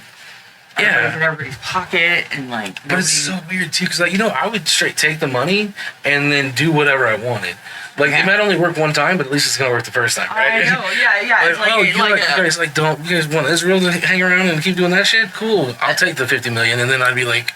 Everybody's in everybody's pocket and But it's so weird too, because I would straight take the money and then do whatever I wanted. It might only work one time, but at least it's gonna work the first time, right? I know, yeah. You guys you guys want Israel to hang around and keep doing that shit? Cool, I'll take the $50 million, and then I'd be like,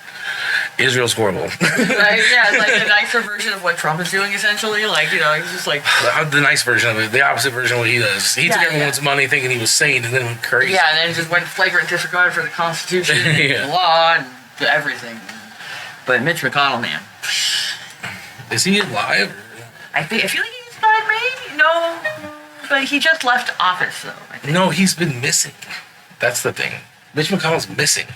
Israel's horrible. Right? Yeah, it's the nicer version of what Trump is doing, essentially. He's just the nice version of it, the opposite version of what he does. He took everyone's money thinking he was sane, and then went crazy. Yeah, and then just went flagrant disregard for the Constitution, and law, and everything. But Mitch McConnell, man. Is he alive? I feel like he's died, maybe? No. But he just left office, though, I think. No, he's been missing. That's the thing. Mitch McConnell's missing.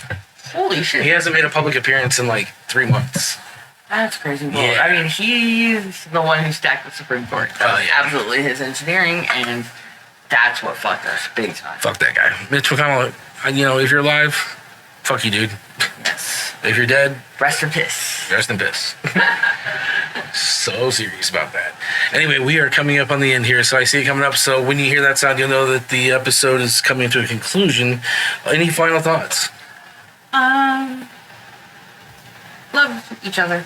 Holy shit. He hasn't made a public appearance in 3 months. That's crazy. Well, Yeah. I mean, he's the one who stacked the Supreme Court. That was absolutely his engineering, and that's what fucked us big time. Fuck that guy. Mitch McConnell, if you're alive, fuck you, dude. Yes. If you're dead, Rest in peace. rest in piss. So serious about that. Anyway, we are coming up on the end here, so I see it coming up. So when you hear that sound, you'll know that the episode is coming to a conclusion. Any final thoughts? Love each other.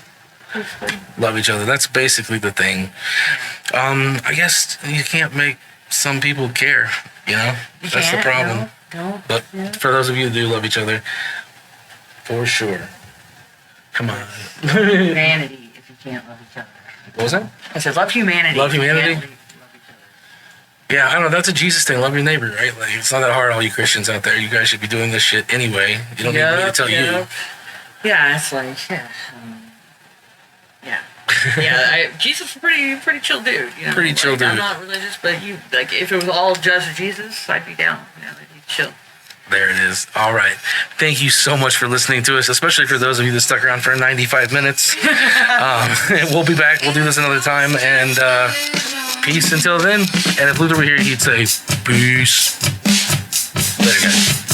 Love each other. That's basically the thing. I guess you can't make some people care, That's the problem. No. But for those of you who do love each other, for sure. Come on. Love humanity if you can't love each other. What was that? I said love humanity. Love if you can't humanity? love each other. Yeah, I don't know. That's a Jesus thing. Love your neighbor, right? It's not that hard, all you Christians out there. You guys should be doing this shit anyway. You don't need me to tell you. Yeah, it's Jesus is a pretty chill dude. Pretty chill dude. I'm not religious, but if it was all just Jesus, I'd be down. He'd chill. There it is. All right. Thank you so much for listening to us, especially for those of you that stuck around for 95 minutes. We'll be back. We'll do this another time. And peace until then. And if Luther were here, he'd say, peace. Later, guys.